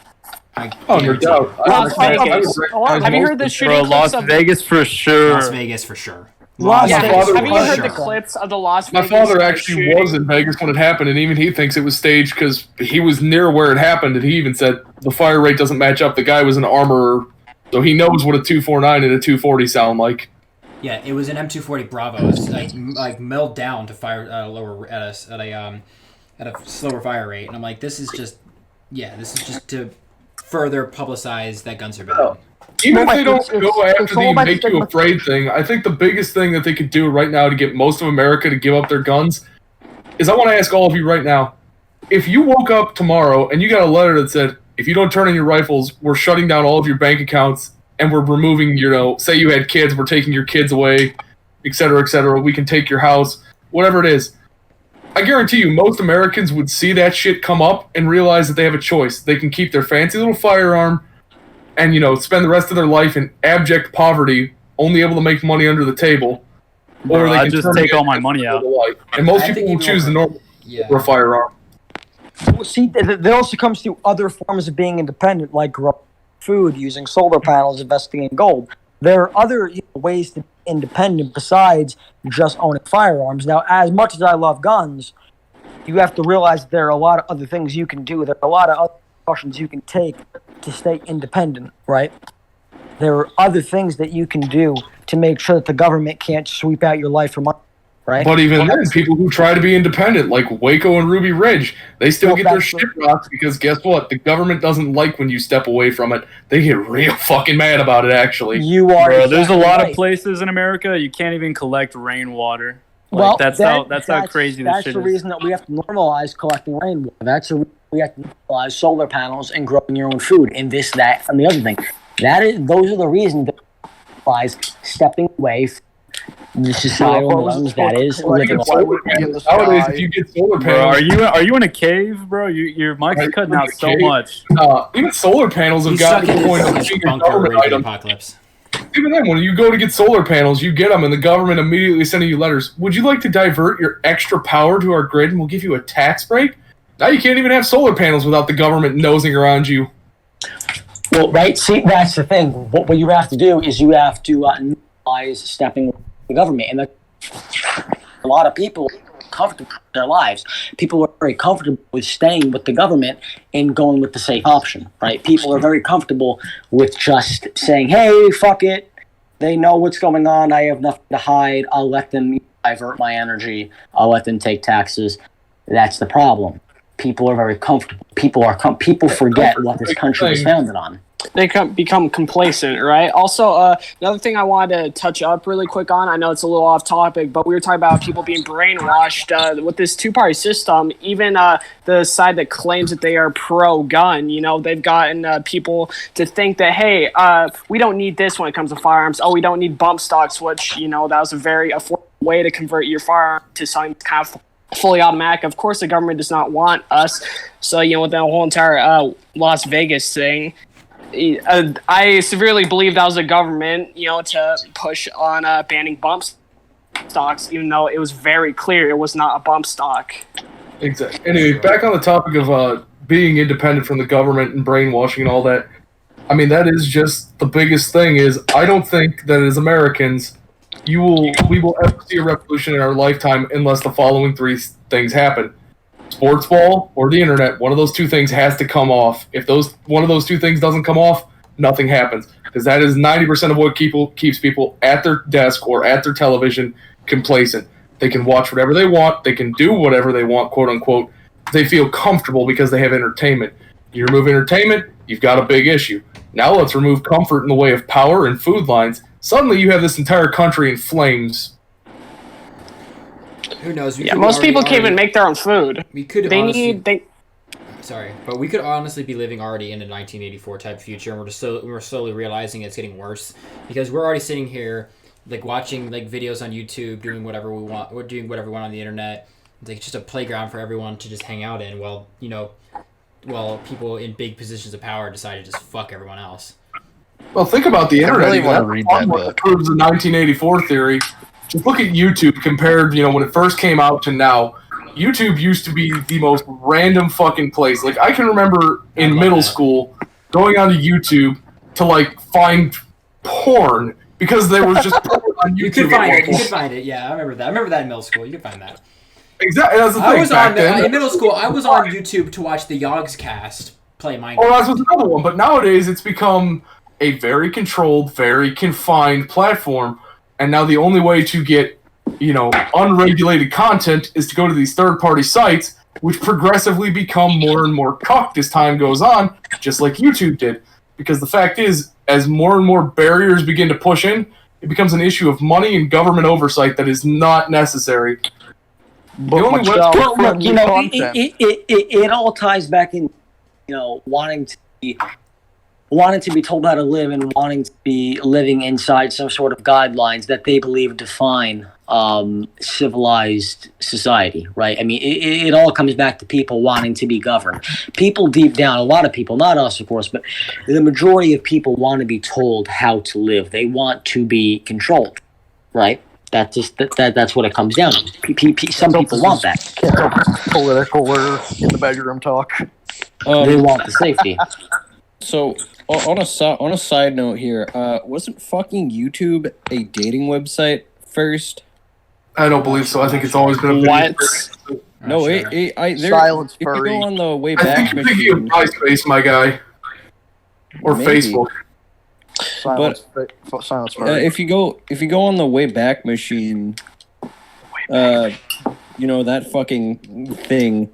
No doubt. Las Vegas. Have you heard the shooting clips Las Vegas for sure. Las Vegas for sure. Las Yeah, Vegas. have you heard the Sure. clips of the Las My Vegas? father actually shooting? was in Vegas when it happened, and even he thinks it was staged because he was near where it happened, and he even said the fire rate doesn't match up. The guy was an armorer, so he knows what a 249 and a 240 sound like. Yeah, it was an M240 Bravos, like milled down to fire at a lower at a slower fire rate, and I'm like, this is just to further publicize that guns are bad. Even if they don't it's- go after it's all the about make you stigma. afraid thing, I think the biggest thing that they could do right now to get most of America to give up their guns is I want to ask all of you right now, if you woke up tomorrow and you got a letter that said, if you don't turn in your rifles, we're shutting down all of your bank accounts and we're removing, say you had kids, we're taking your kids away, et cetera, we can take your house, whatever it is. I guarantee you most Americans would see that shit come up and realize that they have a choice. They can keep their fancy little firearm and, spend the rest of their life in abject poverty, only able to make money under the table. Bro, Or they I can just turn take it all my into money out. life. And most I people think will even choose the over- normal Yeah. for a firearm. Well, see, that also comes through other forms of being independent, like growing food, using solar panels, investing in gold. There are other ways to be independent besides just owning firearms. Now, as much as I love guns, you have to realize that there are a lot of other things you can do. There are a lot of other precautions you can take to stay independent, right? There are other things that you can do to make sure that the government can't sweep out your life for money, right? But even then, people who try to be independent, like Waco and Ruby Ridge, they still Well, get their that's shit rocked because guess what? The government doesn't like when you step away from it. They get real fucking mad about it, actually. You are. Bro, there's a exactly lot right. of places in America you can't even collect rainwater. Like, Well, that's how crazy this That's shit the is. reason that we have to normalize collecting rainwater. That's the reason we have to normalize solar panels and growing your own food and this, that, and the other thing. Those are the reasons that implies stepping away from the societal norms that is living Why would it be in the Nowadays, sky? if you get solar Bro, panels, are you in a cave, bro? Your mic's Right, cutting I'm out in a so cave. much. even solar panels have He's gotten stuck to in the point of his being a bunker government ready for the item. apocalypse. Even then, when you go to get solar panels, you get them, and the government immediately sending you letters. Would you like to divert your extra power to our grid, and we'll give you a tax break? Now you can't even have solar panels without the government nosing around you. Well, right. See, that's the thing. What you have to do is you have to normalize stepping with the government, and a lot of people are comfortable with their lives. People are very comfortable with staying with the government and going with the safe option. Right? People are very comfortable with just saying, "Hey, fuck it. They know what's going on. I have nothing to hide. I'll let them divert my energy. I'll let them take taxes." That's the problem. People are very comfortable. People forget what this country was founded on. They become complacent, right? Also, another thing I wanted to touch up really quick on, I know it's a little off topic, but we were talking about people being brainwashed with this two-party system. Even the side that claims that they are pro-gun, they've gotten people to think that, hey, we don't need this when it comes to firearms. Oh, we don't need bump stocks, which, that was a very affordable way to convert your firearm to something kind of fully automatic. Of course, the government does not want us. So, with that whole entire Las Vegas thing, I severely believe that was the government, to push on banning bump stocks, even though it was very clear it was not a bump stock. Exactly. Anyway, back on the topic of being independent from the government and brainwashing and all that. I mean, that is just the biggest thing. Is I don't think that as Americans, we will ever see a revolution in our lifetime unless the following three things happen: sports ball or the internet. One of those two things has to come off. If one of those two things doesn't come off, nothing happens, because that is 90% of what keeps people at their desk or at their television complacent. They can watch whatever they want. They can do whatever they want, quote unquote. They feel comfortable because they have entertainment. You remove entertainment, you've got a big issue. Now let's remove comfort in the way of power and food lines. Suddenly you have this entire country in flames. Who knows? Most people can't even make their own food. We could They Sorry, but we could honestly be living already in a 1984 type future, and we're slowly realizing it's getting worse, because we're already sitting here like watching like videos on YouTube, doing whatever we want. We're doing whatever we want on the internet. It's like just a playground for everyone to just hang out in, while people in big positions of power decide to just fuck everyone else. Well, think about the I internet. really even. want to read That's that what book. proves the 1984 theory. Just look at YouTube compared, when it first came out to now. YouTube used to be the most random fucking place. Like, I can remember in middle school going onto YouTube to, find porn, because there was just porn on YouTube. You could find it. You point. could find it. Yeah, I remember that. I remember that in middle school. You could find that. Exactly. That's the thing. I was back on then, in middle school. I was on YouTube to watch the Yogs cast play Minecraft. Oh, that was another one. But nowadays, it's become a very controlled, very confined platform. And now the only way to get, unregulated content is to go to these third-party sites, which progressively become more and more cucked as time goes on, just like YouTube did. Because the fact is, as more and more barriers begin to push in, it becomes an issue of money and government oversight that is not necessary. But only Michelle, Well, look, friendly content. it all ties back in, wanting to be told how to live and wanting to be living inside some sort of guidelines that they believe define civilized society, right? I mean, it all comes back to people wanting to be governed. People deep down, a lot of people, not us, of course, but the majority of people want to be told how to live. They want to be controlled, right? That's just that's what it comes down to. Some people want that. Political or in the bedroom talk. They want the safety. So, on a side note here, wasn't fucking YouTube a dating website first? I don't believe so. I think it's always been a video. What? No, Sure. Silence if you furry. go on the way I back think you're thinking of machine, MySpace, my guy. Or Maybe. Facebook. Silence furry. if you go on the way back machine, that fucking thing.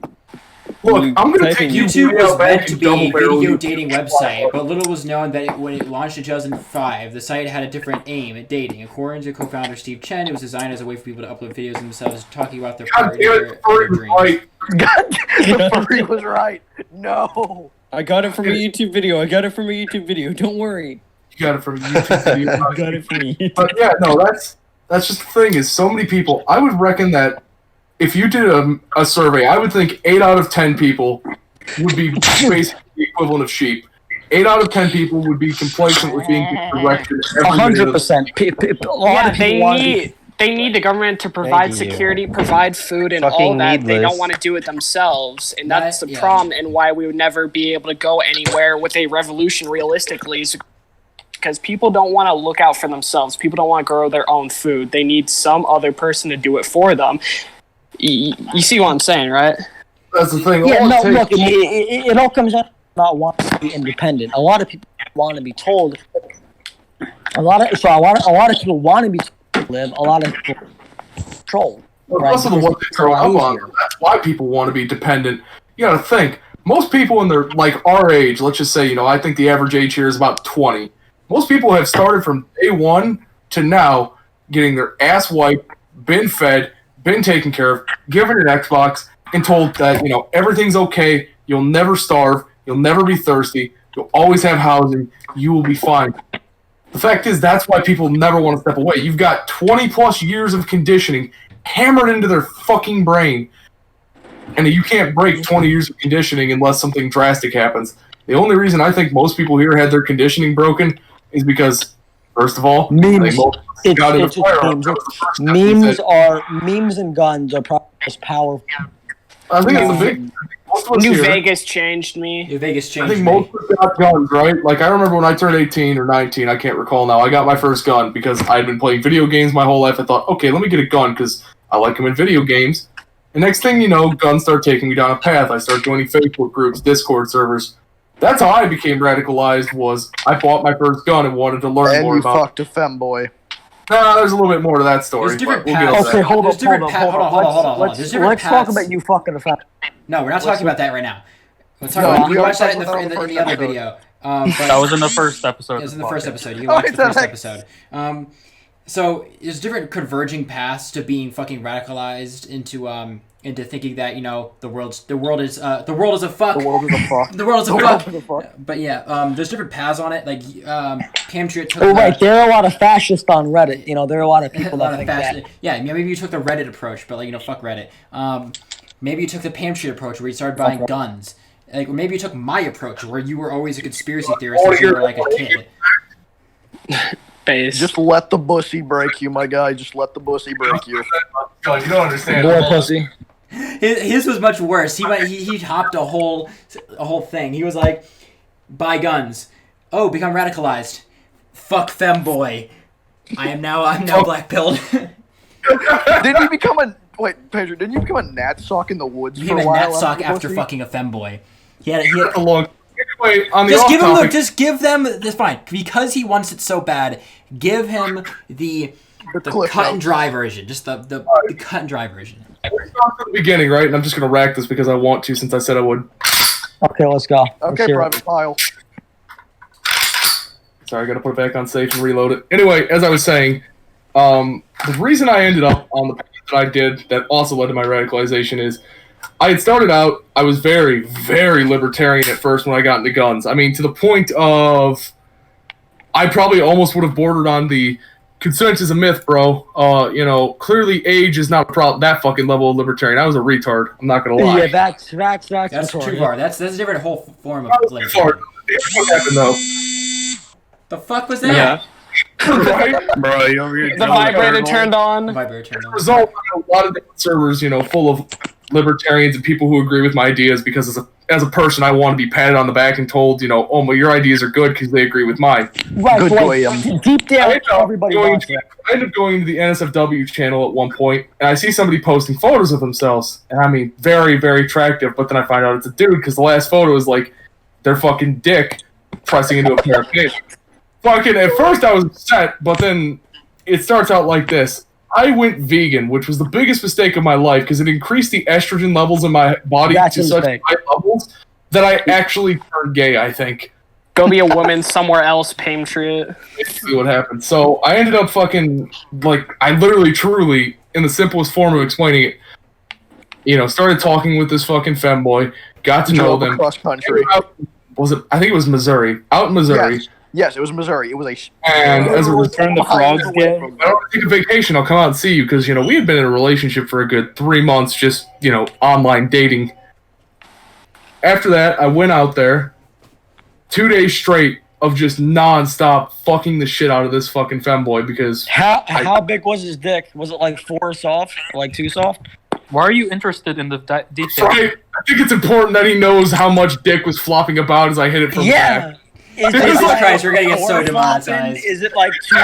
Look, you I'm going to type take in YouTube you was out back meant to and be a double barrel video you. dating website, but little was known that when it launched in 2005, the site had a different aim at dating. According to co-founder Steve Chen, it was designed as a way for people to upload videos of themselves talking about their God damn it, Furry was right. God, the furry was right. No. I got it from a YouTube video. Don't worry. You got it from a YouTube video. I got it from a YouTube. But yeah, no, that's just the thing is so many people. I would reckon that if you did a survey, I would think 8 out of 10 people would be basically the equivalent of sheep. 8 out of 10 people would be complacent with being directed. 100%. A lot of people They need the government to provide Thank you. security, provide food, and all Fucking that. They needless. don't want to do it themselves, and that's the Yeah. problem, and why we would never be able to go anywhere with a revolution realistically. Is because people don't want to look out for themselves. People don't want to grow their own food. They need some other person to do it for them. You see what I'm saying, right? That's the thing. Yeah, All no, it look, takes- it all comes down to not wanting to be independent. A lot of people want to be told. A lot of people want to be told to live. A lot of people control. Well, Right? also the one they grow up on. Easier. That's why people want to be dependent. You got to think. Most people in their our age, let's just say, I think the average age here is about 20. Most people have started from day one to now getting their ass wiped, been fed, been taken care of, given an Xbox, and told that everything's okay. You'll never starve. You'll never be thirsty. You'll always have housing. You will be fine. The fact is, that's why people never want to step away. You've got 20 plus years of conditioning hammered into their fucking brain. And you can't break 20 years of conditioning unless something drastic happens. The only reason I think most people here had their conditioning broken is because, first of all, Memes. they both It's got into memes. firearms. That was the first step they said. Memes and guns are probably the most powerful. I think it's a big. Most of us New here, Vegas changed me. New Vegas I changed think me. most of us got guns, right? Like, I remember when I turned 18 or 19, I can't recall now, I got my first gun because I had been playing video games my whole life. I thought, okay, let me get a gun because I like them in video games. And next thing you know, guns start taking me down a path. I start joining Facebook groups, Discord servers. That's how I became radicalized, was I bought my first gun and wanted to learn And more you about it. fucked a femboy. Nah, there's a little bit more to that story. There's different but we'll get paths. into Okay, that. hold There's on. different hold on. There's different Let's talk paths. about you fucking a fat. No, we're not talking about that right now. Let's talk No, about. we You already watched that talked in about that on the the other first video. That was in the first episode. It was in the of first podcast. episode. You can Oh, watch it's the first that- episode. So there's different converging paths to being fucking radicalized into thinking that the world is a fuck. The world is a fuck. The world is a The fuck. world is a fuck. But yeah, there's different paths on it. Like Pamtriot took. Oh, right. There are a lot of fascists on Reddit. There are a lot of a people lot that of think fast. that. Yeah, maybe you took the Reddit approach, but fuck Reddit. Maybe you took the Pamtriot approach where you started buying guns. Like, or maybe you took my approach where you were always a conspiracy theorist since you were like a kid. Base. Just let the bussy break you, my guy. Just let the bussy break you. God, you don't understand. Boy, pussy. His was much worse. He hopped a whole thing. He was like, buy guns. Oh, become radicalized. Fuck femboy. I'm now black pilled. Didn't you become a Pedro? Didn't you become a nat sock in the woods? Became for a a while nat sock after pussy? fucking a femboy. He had a long. Anyway, on the just off give him topic, just give them this fine because he wants it so bad. Give him the cut and dry version, just the cut and dry version. Let's start from the beginning, right? And I'm just gonna rack this because I want to, since I said I would. Okay, let's go. Okay, Private Pile. Sorry, I gotta put it back on safe and reload it. Anyway, as I was saying, the reason I ended up on the path that I did that also led to my radicalization is I had started out, I was very, very libertarian at first when I got into guns. I mean, to the point of I probably almost would have bordered on the consent is a myth, bro. Clearly age is not a problem. That fucking level of libertarian. I was a retard. I'm not gonna lie. Yeah, that's too far. That's a different whole form of too far. What happened though? The fuck was that? Right? Bro, you over here. The vibrator turned on. As a result, a lot of different servers, full of libertarians and people who agree with my ideas because as a person, I want to be patted on the back and told, oh, well, your ideas are good because they agree with mine. Right, Good boy, deep down, everybody wants it. I ended up going to the NSFW channel at one point, and I see somebody posting photos of themselves, and I mean, very, very attractive, but then I find out it's a dude because the last photo is like their fucking dick pressing into a pair of pants. Fucking, at first I was upset, but then it starts out like this. I went vegan, which was the biggest mistake of my life because it increased the estrogen levels in my body to such high levels that I actually turned gay, I think. Go be a woman somewhere else, Pamtriot. Basically what happened. So I ended up fucking, I literally, truly, in the simplest form of explaining it, started talking with this fucking femboy, got to know them. Cross country. I think it was Missouri. Out in Missouri. Yes, it was Missouri. It was And as a Return the frogs game. I don't take a vacation. I'll come out and see you because we had been in a relationship for a good 3 months, just online dating. After that, I went out there, 2 days straight of just non-stop fucking the shit out of this fucking femboy because how big was his dick? Was it like 4 soft, like 2 soft? Why are you interested in the details? Right. I think it's important that he knows how much dick was flopping about as I hit it from back. Jesus Christ, we're gonna get so demonetized. Is it like 2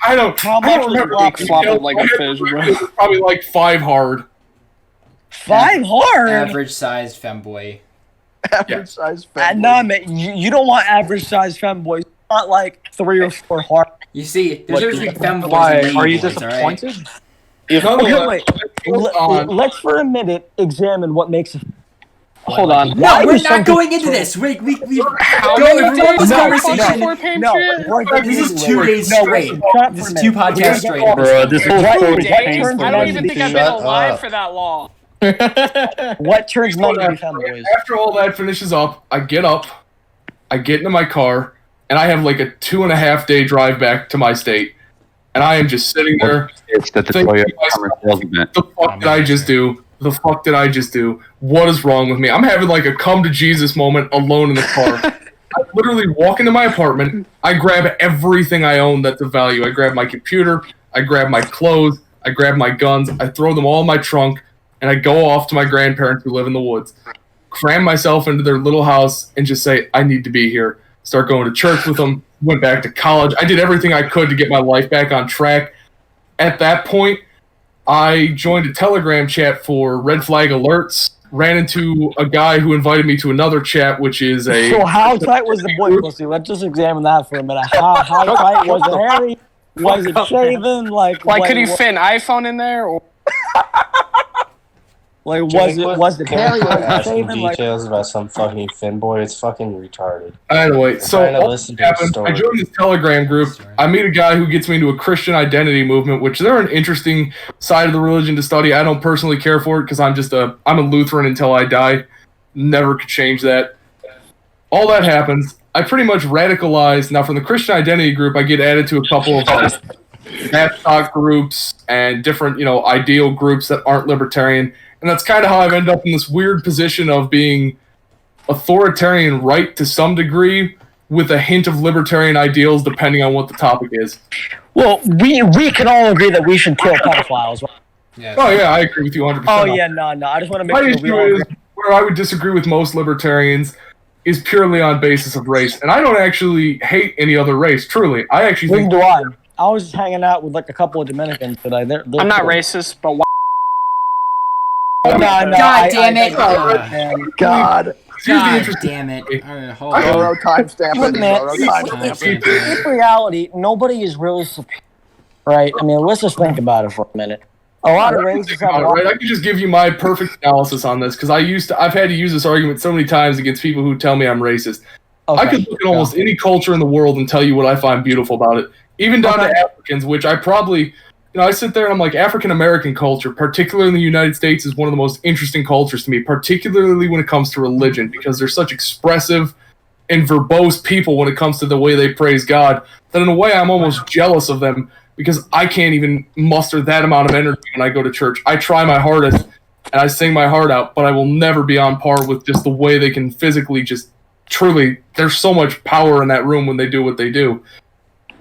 I don't. How much was flopping like a fish, bro? It was probably like 5 hard. 5 hard? Average sized femboy. Average size femboy. Nah, man, you don't want average sized femboys. Not like 3 or 4 hard. You see, there's between femboys Why? and Are you ladyboys, disappointed? Okay, wait. Let's for a minute examine what makes a. Hold on. No, we're not going into this. We this conversation. This is 2 days straight. This is 2 podcasts straight. Bro, this is I don't even think I've been alive for that long. What turns men to be femboys? After all that finishes up, I get up, I get into my car, and I have like a 2.5 day drive back to my state. And I am just sitting there thinking to myself, the fuck did I just do? The fuck did I just do? What is wrong with me? I'm having like a come to Jesus moment alone in the car. I literally walk into my apartment. I grab everything I own that's of value. I grab my computer. I grab my clothes. I grab my guns. I throw them all in my trunk. And I go off to my grandparents who live in the woods. Cram myself into their little house and just say, I need to be here. Start going to church with them. Went back to college. I did everything I could to get my life back on track. At that point, I joined a Telegram chat for red flag alerts, ran into a guy who invited me to another chat, which is a... So how tight was the boy pussy? Let's just examine that for a minute. How tight was it hairy? Was it shaven? Like could you fit an iPhone in there? Or... Like, was it hairy? Was it shaven? Details about some fucking finboy. It's fucking retarded. Anyway, so all that happened, I joined this Telegram group. I meet a guy who gets me into a Christian identity movement, which they're an interesting side of the religion to study. I don't personally care for it because I'm a Lutheran until I die. Never could change that. All that happens. I pretty much radicalized. Now, from the Christian identity group, I get added to a couple of NASCAR groups and different, ideal groups that aren't libertarian. And that's kind of how I've ended up in this weird position of being authoritarian right to some degree with a hint of libertarian ideals depending on what the topic is. Well, we can all agree that we should kill pedophiles. Yeah. Oh, yeah, I agree with you 100%. Oh, yeah, no. I just want to make My sure issue is where I would disagree with most libertarians is purely on basis of race. And I don't actually hate any other race, truly. I actually think... Neither do I. I was just hanging out with like a couple of Dominicans today. They're I'm not cool. racist, but No, God damn it! God. God damn it! All right, hold on. Bro, timestamp Look, it. man, Bro, Timestamp it. in reality, nobody is really superior, right? I mean, let's just think about it for a minute. A lot of races have Right? I can just give you my perfect analysis on this because I've had to use this argument so many times against people who tell me I'm racist. Okay. I could look at almost any culture in the world and tell you what I find beautiful about it, even down to Africans, which I probably, I sit there and I'm like, African American culture, particularly in the United States, is one of the most interesting cultures to me, particularly when it comes to religion, because they're such expressive and verbose people when it comes to the way they praise God that in a way I'm almost jealous of them. Because I can't even muster that amount of energy when I go to church. I try my hardest, and I sing my heart out, but I will never be on par with just the way they can physically just truly, there's so much power in that room when they do what they do.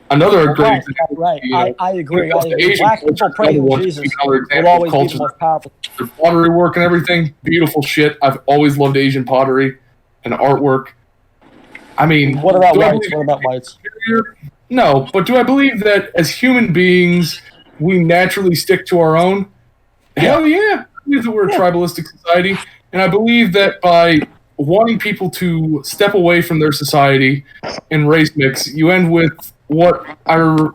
Another great example. Right. I agree. When it comes to Asian Black culture, people praising another one, Jesus another will example of always be culture. the most powerful. Their pottery work and everything, beautiful shit. I've always loved Asian pottery and artwork. I mean, What about whites? What about whites? No, but do I believe that as human beings, we naturally stick to our own? Hell yeah. I believe that we're a tribalistic society, and I believe that by wanting people to step away from their society and race mix, you end with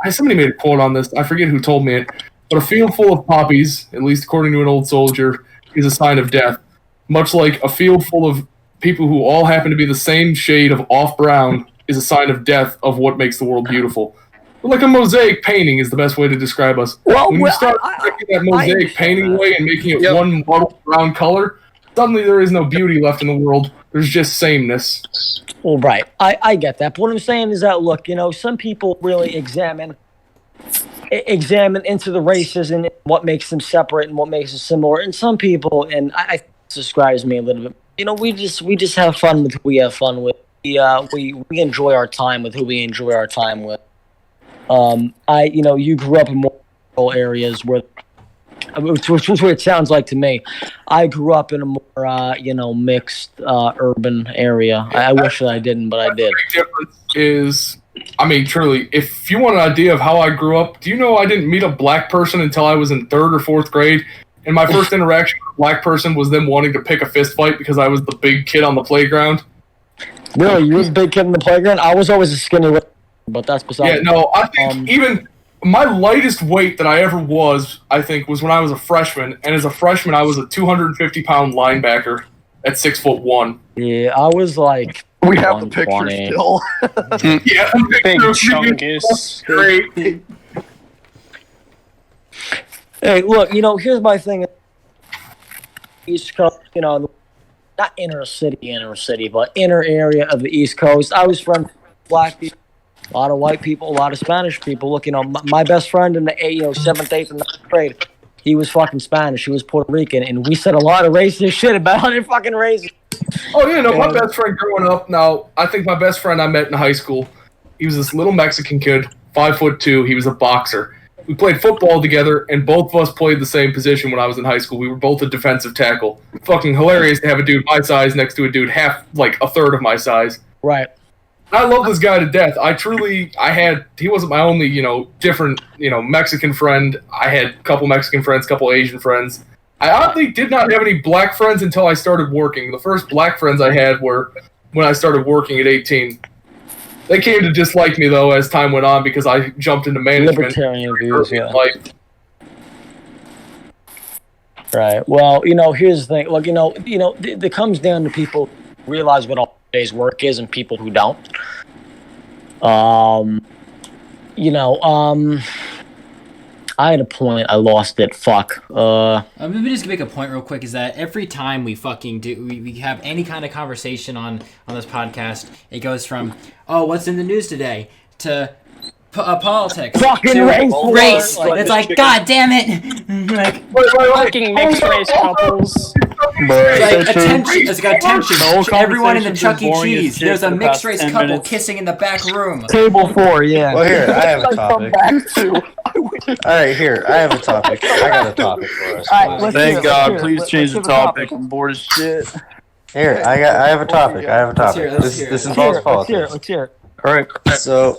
somebody made a quote on this, I forget who told me it, but a field full of poppies, at least according to an old soldier, is a sign of death. Much like a field full of people who all happen to be the same shade of off-brown is a sign of death of what makes the world beautiful. But like a mosaic painting is the best way to describe us. When you start taking that mosaic painting away and making it one muddled brown color, suddenly there is no beauty left in the world. There's just sameness. Well, right. I get that. But what I'm saying is that, look, some people really examine into the races and what makes them separate and what makes them similar. And some people, and I this describes me a little bit, we just have fun with who we have fun with. We enjoy our time with who we enjoy our time with. You grew up in more rural areas which is what it sounds like to me. I grew up in a more, mixed urban area. I wish that I didn't, but I did. The big difference is, truly, if you want an idea of how I grew up, do you know I didn't meet a black person until I was in 3rd or 4th grade? And my first interaction with a black person was them wanting to pick a fist fight because I was the big kid on the playground. Really? You were the big kid in the playground? I was always a skinny, but that's beside. Yeah, no, I think even my lightest weight that I ever was, I think, was when I was a freshman. And as a freshman, I was a 250-pound linebacker at 6'1". Yeah, I was like. We have the picture still. Yeah, big chungus. Great. Hey, look, here's my thing. East Coast, not inner city, but inner area of the East Coast. I was friends with black people, a lot of white people, a lot of Spanish people. Look, my best friend in the 7th, 8th, and 9th grade, he was fucking Spanish. He was Puerto Rican, and we said a lot of racist shit about other fucking races. Oh, yeah, no, my best friend growing up, now, I think my best friend I met in high school, he was this little Mexican kid, 5'2", he was a boxer. We played football together, and both of us played the same position when I was in high school. We were both a defensive tackle. Fucking hilarious to have a dude my size next to a dude a third of my size. Right. I love this guy to death. He wasn't my only, different, Mexican friend. I had a couple Mexican friends, couple Asian friends. I oddly did not have any black friends until I started working. The first black friends I had were when I started working at 18. They came to dislike me, though, as time went on because I jumped into management. Libertarian views, yeah. Right. Well, here's the thing. Look, it comes down to people who realize what all day's work is and people who don't. I had a point. I lost it. Fuck. Let me just make a point real quick. Is that every time we fucking we have any kind of conversation on this podcast, it goes from what's in the news today to politics fucking to race. It's like God damn it! Like fucking mixed race couples. It's got attention. Everyone in the Chuck E. Cheese. There's a mixed race couple kissing in the back room. Table 4, yeah. Well, here, I have a topic. Alright, here, I have a topic. I got a topic for us. Thank God, please change the topic. I'm bored as shit. Here, I have a topic. I have a topic. Let's hear it. This involves politics. Let's hear it. All right. So,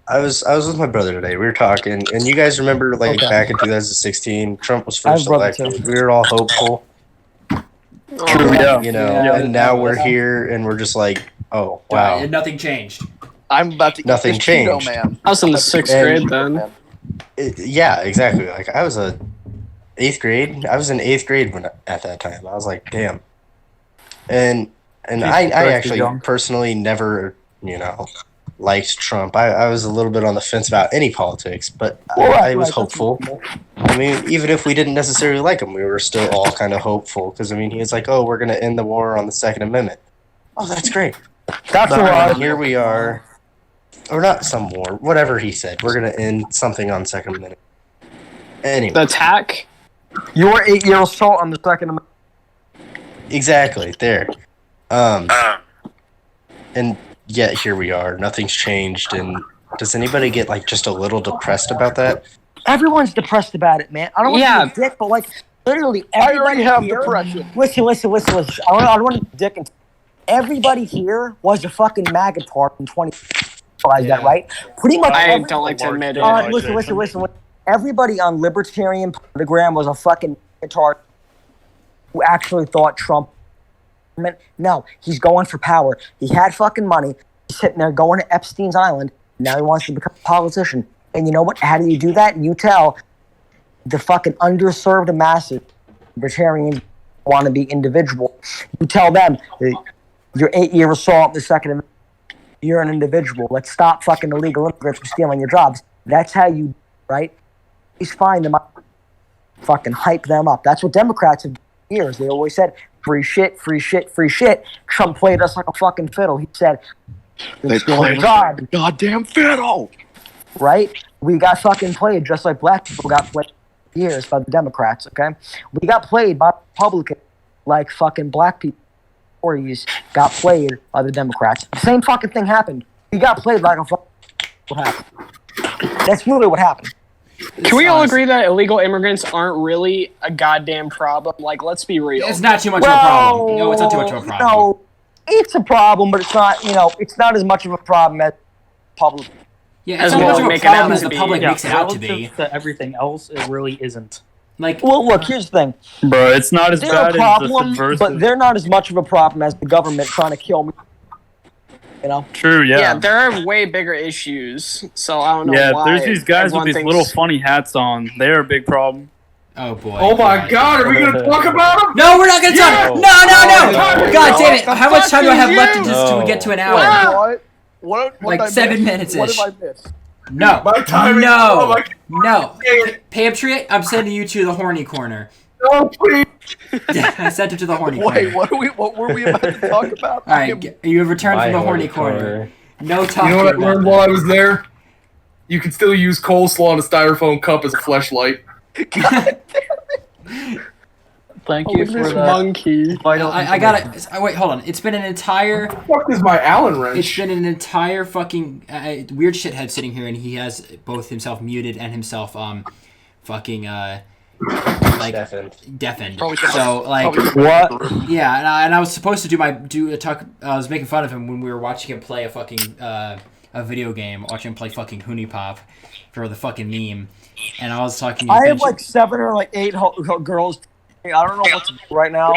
I was with my brother today. We were talking, and you guys remember, like, back in 2016, Trump was I have first a brother, elected. too. We were all hopeful, True. Yeah. you know, Yeah. and now we're here, and we're just like, oh, wow. And nothing changed. I'm about to eat Nothing this Cheeto, changed. man. I was in the 6th And- grade then. Yeah, exactly. Like, I was in 8th grade at that time. I was like, damn. And I actually young. personally never, liked Trump. I was a little bit on the fence about any politics, but I was hopeful. I mean, even if we didn't necessarily like him, we were still all kind of hopeful because, I mean, he was like, oh, we're going to end the war on the Second Amendment. Oh, that's great. That's But here we are. Or not some war, whatever he said. We're going to end something on Second Amendment. Anyway. The attack? Your 8-year assault on the Second Amendment. Exactly, there. And yet here we are. Nothing's changed. And does anybody get, like, just a little depressed about that? Everyone's depressed about it, man. I don't want to be a dick, but, like, literally I already everybody have here. depression. Listen. I don't want to be a dick. Everybody here was a fucking MAGA tarp in 20. That, right? Pretty much. I don't like to admit it. Listen. Everybody on Libertarian Pentagram was a fucking tarp who actually thought Trump. No, he's going for power. He had fucking money. He's sitting there going to Epstein's Island. Now he wants to become a politician. And you know what? How do you do that? You tell the fucking underserved masses, libertarians want to be individual. You tell them your 8-year assault, the Second Amendment, you're an individual. Let's stop fucking illegal immigrants from stealing your jobs. That's how you, right? Please find them up, fucking hype them up. That's what Democrats have done for years. They always said, free shit, free shit, free shit. Trump played us like a fucking fiddle. He said, They stealing played your job. goddamn fiddle. Right? We got fucking played just like black people got played for years by the Democrats, okay? We got played by Republicans like fucking black people. Tories got played by the Democrats. The same fucking thing happened. We got played like a fucking... What happened? That's literally what happened. Can we all agree that illegal immigrants aren't really a goddamn problem? Like, let's be real. It's not too much of a problem. No, it's not too much of a problem. No, it's a problem, but it's not, it's not as much of a problem as public. Yeah, it's not much of a problem as the public makes it out to be. Relative to everything else, it really isn't. Like, well, look, here's the thing. Bro, it's not as They're bad a problem, as the subversive. but they're not as much of a problem as the government trying to kill me. True, yeah. Yeah, there are way bigger issues, so I don't know Yeah, why. there's these guys with everyone these thinks- little funny hats on. They're a big problem. oh boy. Oh my God, are we gonna talk about him? No, we're not gonna talk. No. Oh, God damn it! what the How much fuck time do I have is left you? to get to an hour? What? What Like did I 7 miss? minutes-ish. What did I miss? No. My timing- No. oh my- No. Pamtriot, I'm sending you to the horny corner. No, please. I sent him to the horny corner. Wait, what were we about to talk about? All right, you have returned from the horny corner. No talking. You know what I about learned that. while I was there? You can still use coleslaw in a styrofoam cup as a fleshlight. Thank you for this that. monkey. Vital I got it. Wait, hold on. It's been an entire. What is my Allen wrench? It's been an entire fucking weird shithead sitting here, and he has both himself muted and himself fucking like deafened. So like What? yeah, and I was supposed to do a talk. I was making fun of him when we were watching him play a fucking a video game, watching him play fucking Hoonie Pop for the fucking meme, and I was talking. To I have Benji- like 7 or like 8 girls. I don't know what to do right now.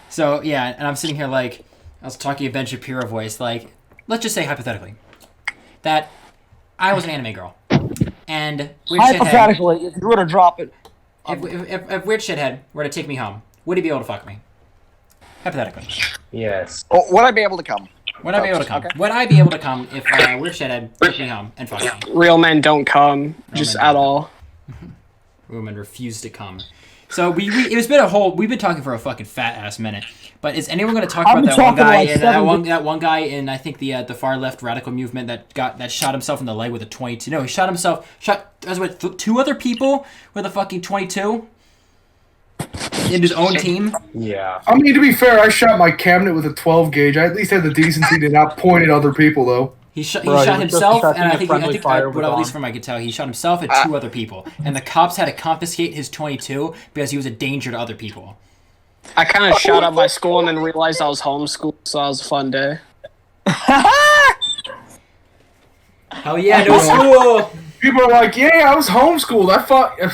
So yeah, and I'm sitting here like I was talking to Ben Shapiro voice, like let's just say hypothetically that I was an anime girl, and weird shithead, Hypothetically, if you were to drop it, if weird shithead were to take me home, would he be able to fuck me? Hypothetically, Yes. Oh, would I be able to come? would I be able to come? Okay. Would I be able to come if weird shithead took me home and fucked me? Real men don't come, just men at don't. all. Women refused to come. So it's been a whole. We've been talking for a fucking fat ass minute. But is anyone going to talk I've about been that one talking guy like in 7 that one guy in I think the far left radical movement that shot himself in the leg with a 22? No, he shot himself. As what 2 other people with a fucking 22 in his own team. Yeah. I mean, to be fair, I shot my cabinet with a 12 gauge. I at least had the decency to not point at other people, though. He shot Bro, you were himself, just and I expecting a friendly think fire what at with least on. from I could tell, he shot himself and 2 other people, and the cops had to confiscate his 22 because he was a danger to other people. I kind of shot up my school and then realized I was homeschooled, so that was a fun day. Hell yeah, no school. People are like, yeah, I was homeschooled.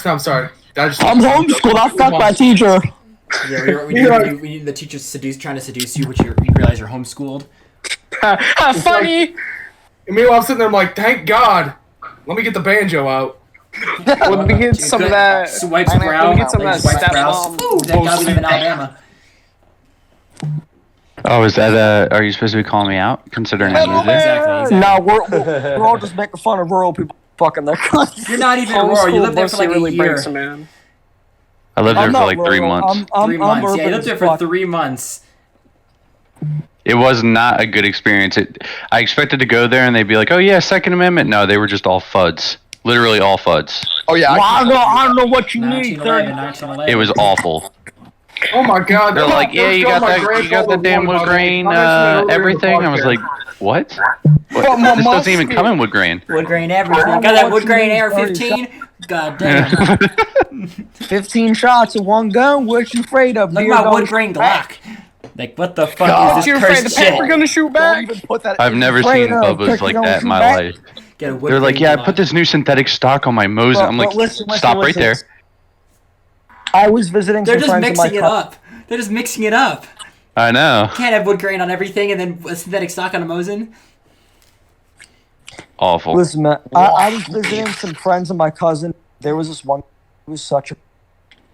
I'm sorry. I'm homeschooled. I fucked my teacher. Yeah, when the teacher's trying to seduce you, but you realize you're homeschooled. Funny. And meanwhile, I'm sitting there, I'm like, thank God. Let me get the banjo out. Let me get some of that. Swipes brow. Let me get some of that Swipes brows. Ooh, thank God we live in Alabama. Oh, is that are you supposed to be calling me out? Considering I moved there? Exactly. No, we're all just making fun of rural people fucking their cunts. You're not even rural. You lived there for like a year. I lived there for like 3 months. 3 months. Yeah, you lived there for 3 months. It was not a good experience. I expected to go there and they'd be like, "Oh yeah, Second Amendment." No, they were just all FUDs. Literally all FUDs. Oh yeah. I don't know what you need. 1911. It was awful. Oh my God. They're like, "Yeah, you got that damn wood grain, everything." I was like, "What? This doesn't even come in wood grain." Wood grain everything. Got that wood grain AR-15? God damn. 15 shots in one gun. What you afraid of? Look at my wood grain Glock. Like, what the fuck is this cursed shit? We're gonna shoot back. I've never seen Bubba's like that in my life. They're like, "Yeah, I put this new synthetic stock on my Mosin." I'm like, "Stop right there." I was visiting some friends of my They're just mixing it up. They're just mixing it up. I know. You can't have wood grain on everything and then a synthetic stock on a Mosin. Awful. Listen, man, I was visiting some friends of my cousin. There was this one who was such a...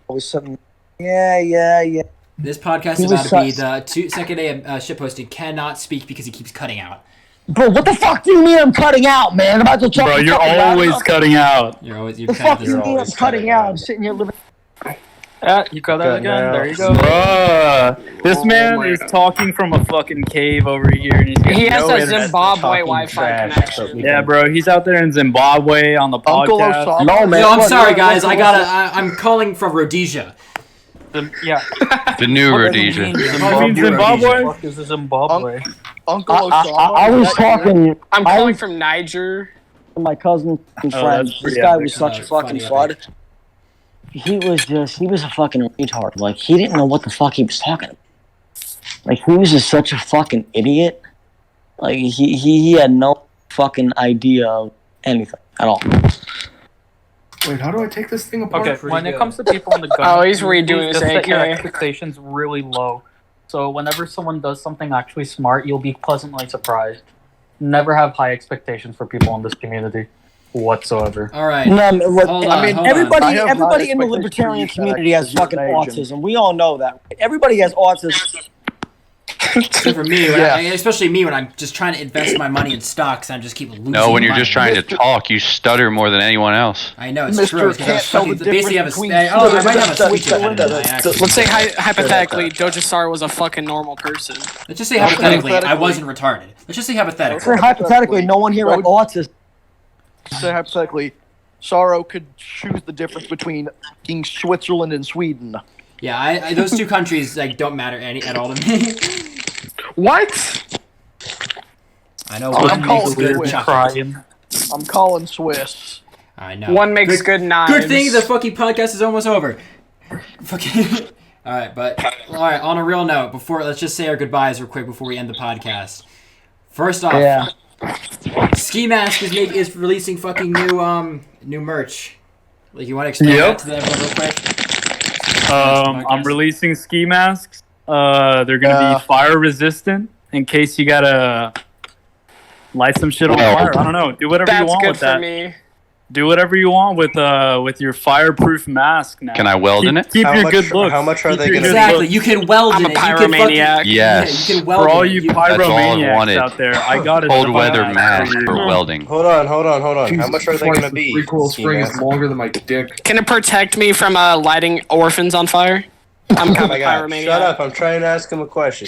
I was sitting... Yeah. This podcast is about to be the second day of shitposting. Cannot speak because he keeps cutting out. Bro, what the fuck do you mean I'm cutting out, man? I'm about to talk. Bro, you're always cutting out. The fuck do you mean I'm cutting out? I'm sitting here living... You got that again? There you go. This man is talking from a fucking cave over here. And he has a Zimbabwe Wi-Fi connection. Yeah, bro, he's out there in Zimbabwe on the podcast. No, man. No, I'm sorry, guys. I'm calling from Rhodesia. The new Rhodesia. I mean Zimbabwe? What is Zimbabwe? Uncle Osama. I was talking... I'm calling from Niger. My cousin and friend. This guy was such a fucking FUD. He was a fucking retard. Like, he didn't know what the fuck he was talking about. Like, he was just such a fucking idiot. Like, he had no fucking idea of anything at all. Wait, how do I take this thing apart? Okay, when it comes to people in the gun, he's redoing his just set your AK. expectations really low. So whenever someone does something actually smart, you'll be pleasantly surprised. Never have high expectations for people in this community whatsoever. All right. No, look, Hold on, I mean, hold on. everybody in the libertarian community has fucking autism. We all know that. Everybody has autism. Except for me, especially me when I'm just trying to invest my money in stocks and I just keep losing No, when you're money. just trying to talk, you stutter more than anyone else. I know, it's Mr. true. It's 'cause I can't tell the basically have a... difference between I might have a speech impediment. Let's say hypothetically, Dojasar was a fucking normal person. Let's just say hypothetically, I wasn't retarded. Let's just say hypothetically. Hypothetically, no one here had autism. Say hypothetically, Sorrow could choose the difference between being Switzerland and Sweden. Yeah, those two countries like don't matter at all to me. What? I know I'm one makes good calling chocolate. I'm calling Swiss. I know. One makes good knives. Good thing the fucking podcast is almost over. Fucking. All right, on a real note, let's just say our goodbyes real quick before we end the podcast. First off, Ski Mask is releasing fucking new merch. Like, you want to explain that to everyone real quick? I'm releasing ski masks. They're gonna be fire resistant in case you gotta light some shit on fire. I don't know. Do whatever you want with that. That's good for me. Do whatever you want with your fireproof mask now. Can I weld in it? Keep your good looks. How much are they going to be? Exactly. You can weld in it. I'm a pyromaniac. Yes. You can weld For all in it. you That's all I've pyromaniacs wanted. out there, I got it. Cold weather mask for welding. Hold on. How much are they going to be? Three cool string is longer than my dick. Can it protect me from lighting orphans on fire? I'm kind of a pyromaniac. Shut up. I'm trying to ask him a question.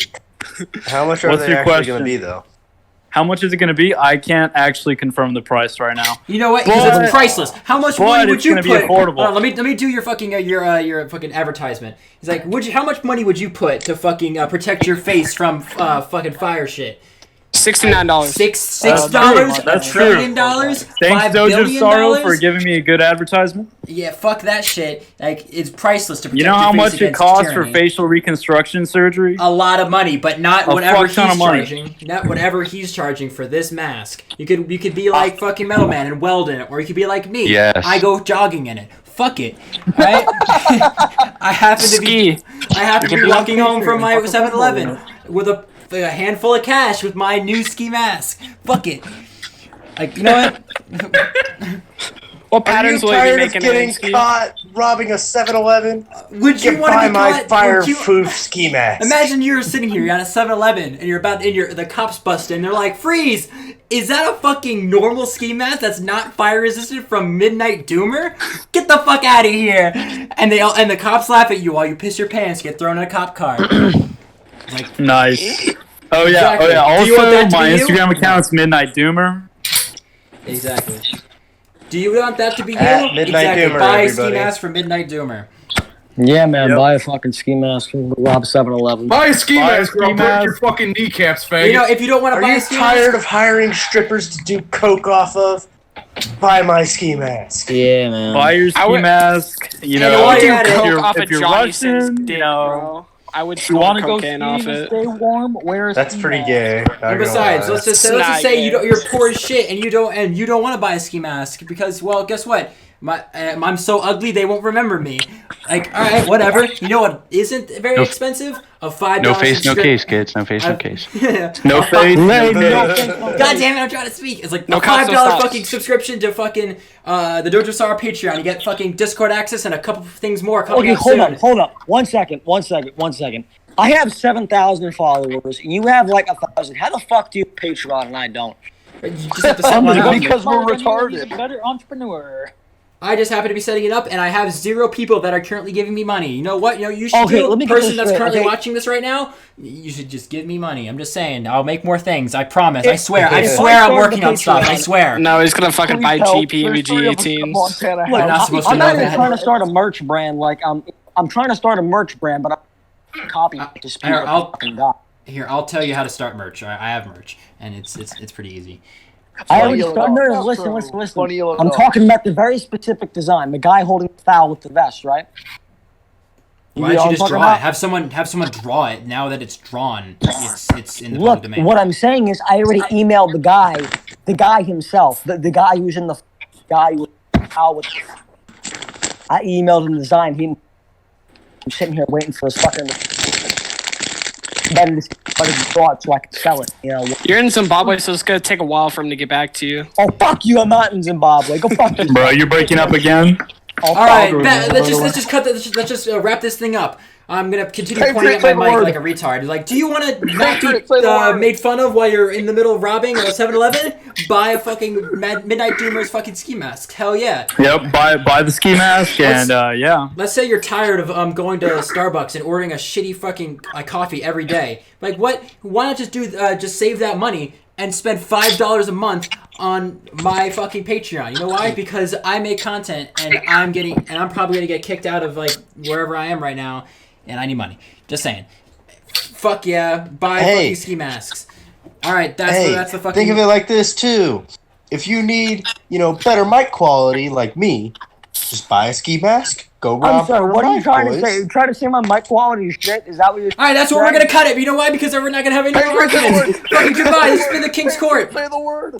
How much are What's they your actually question? going to be, though? How much is it going to be? I can't actually confirm the price right now. You know what? Because it's priceless. How much money would you put? It's going to be affordable. Hold on, let me do your fucking your fucking advertisement. He's like, how much money would you put to fucking protect your face from fucking fire shit? $69. $6 That's $1 true. trillion, Thanks, $5 Dojo billion Sorrow, for giving me a good advertisement. Yeah, fuck that shit. Like, it's priceless to protect You know your how face much it against costs for tyranny. facial reconstruction surgery? A lot of money, but not A whatever fuck ton he's of money. charging. Not whatever he's charging for this mask. You could be like fucking Metal Man and weld in it, or you could be like me. Yes. I go jogging in it. Fuck it. Right? I happen to be walking home from my 7-Eleven with a handful of cash with my new ski mask. Fuck it. Like, you know what? What patterns will you be making? Getting caught robbing a 7-Eleven? Would you want to be my caught? fireproof ski mask? Imagine you're sitting here, you're at a 7-Eleven, and the cops bust in. They're like, "Freeze! Is that a fucking normal ski mask that's not fire resistant from Midnight Doomer? Get the fuck out of here!" And the cops laugh at you while you piss your pants, get thrown in a cop car. Like, nice. Oh yeah. Exactly. Oh yeah. Do you want that Also, to my be you? Instagram account's Midnight Doomer. Exactly. Do you want that to be you? At Midnight exactly. Doomer, Buy a ski everybody. mask from Midnight Doomer. Yeah, man, Yep. buy a fucking ski mask from Rob 7-Eleven. Buy a ski Buy a mask, ski or I'll break mask. your fucking kneecaps, faggot. You know, if you don't want to Are buy you a ski tired mask, of hiring strippers to do coke off of? Buy my ski mask. Yeah, man. Buy your ski mask. You know, know, while if you're at it- you're, Coke off if of you're Johnny Sins Russian, dick, you know, bro. I would You smoke want to go cocaine ski off and it. stay warm? Wear a That's ski pretty mask. gay. and besides, let's just say, Not you're poor as shit, and you don't want to buy a ski mask because, well, guess what? I'm so ugly they won't remember me. Like, all right, whatever. You know what isn't very expensive? A $5. No face, no case, kids. No face, no case. no face. God damn it, I'm trying to speak. It's like No a cops, $5 no stops. fucking subscription to fucking the Dojo Star Patreon. You get fucking Discord access and a couple of things more coming Okay, up soon. hold up. 1 second. I have 7,000 followers, and you have like 1,000. How the fuck do you Patreon and I don't? You just have to set one up. Because we're He's a retarded. better entrepreneur. I just happen to be setting it up, and I have 0 people that are currently giving me money. You know what? You know, you should Okay, do. let me get Person this that's straight, currently okay. watching this right now, you should just give me money. I'm just saying. I'll make more things. I promise. I swear. if I I swear. I'm started working the on stuff. I Patreon- swear. No, he's gonna fucking buy Please help. GP There's 3 of us in the 18s. Montana Look, You're not house. supposed to I'm know not even that. trying to start a merch brand. Like, I'm trying to start a merch brand, but I'm copying to speak Here, with the I'll- fucking guy. Here, I'll tell you how to start merch. I have merch, and it's pretty easy. I already Funny started. little Listen. dog. Funny little I'm dog. talking about the very specific design. The guy holding the foul with the vest, right? Why know don't what you I'm just talking draw it? about? Have someone draw it. Now that it's drawn, it's in the public Look, domain. what I'm saying is, I already emailed the guy himself, the guy who's in the guy with the foul with. I emailed him the design. I'm sitting here waiting for his fucking. Better to draw it so I can sell it. You know. You're in Zimbabwe, so it's gonna take a while for him to get back to you. Oh fuck you! I'm not in Zimbabwe. Go fuck yourself. Bro, you're breaking up again. Oh, All right, fuck. let's just wrap this thing up. I'm gonna continue pointing at say my the mic word. like a retard. Like, do you want to not Pamtriot, be say the word. made fun of while you're in the middle of robbing a 7-Eleven? Buy a fucking Midnight Doomer's fucking ski mask. Hell yeah. Yep. Buy the ski mask and yeah. Let's say you're tired of going to Starbucks and ordering a shitty fucking coffee every day. Like, what? Why not just just save that money and spend $5 a month on my fucking Patreon? You know why? Because I make content and I'm probably gonna get kicked out of like wherever I am right now, and I need money. Just saying. Fuck yeah, buy fucking ski masks. All right, that's the fucking. Think of it like this too. If you need, better mic quality like me, just buy a ski mask. Go rob. I'm sorry. What are you Knife trying Boys. to say? You trying to say my mic quality is shit? Is that what you're? All right, that's where we're gonna cut it. But you know why? Because we're not gonna have any more arguments. Fucking goodbye. This has been the King's Court. Say the word.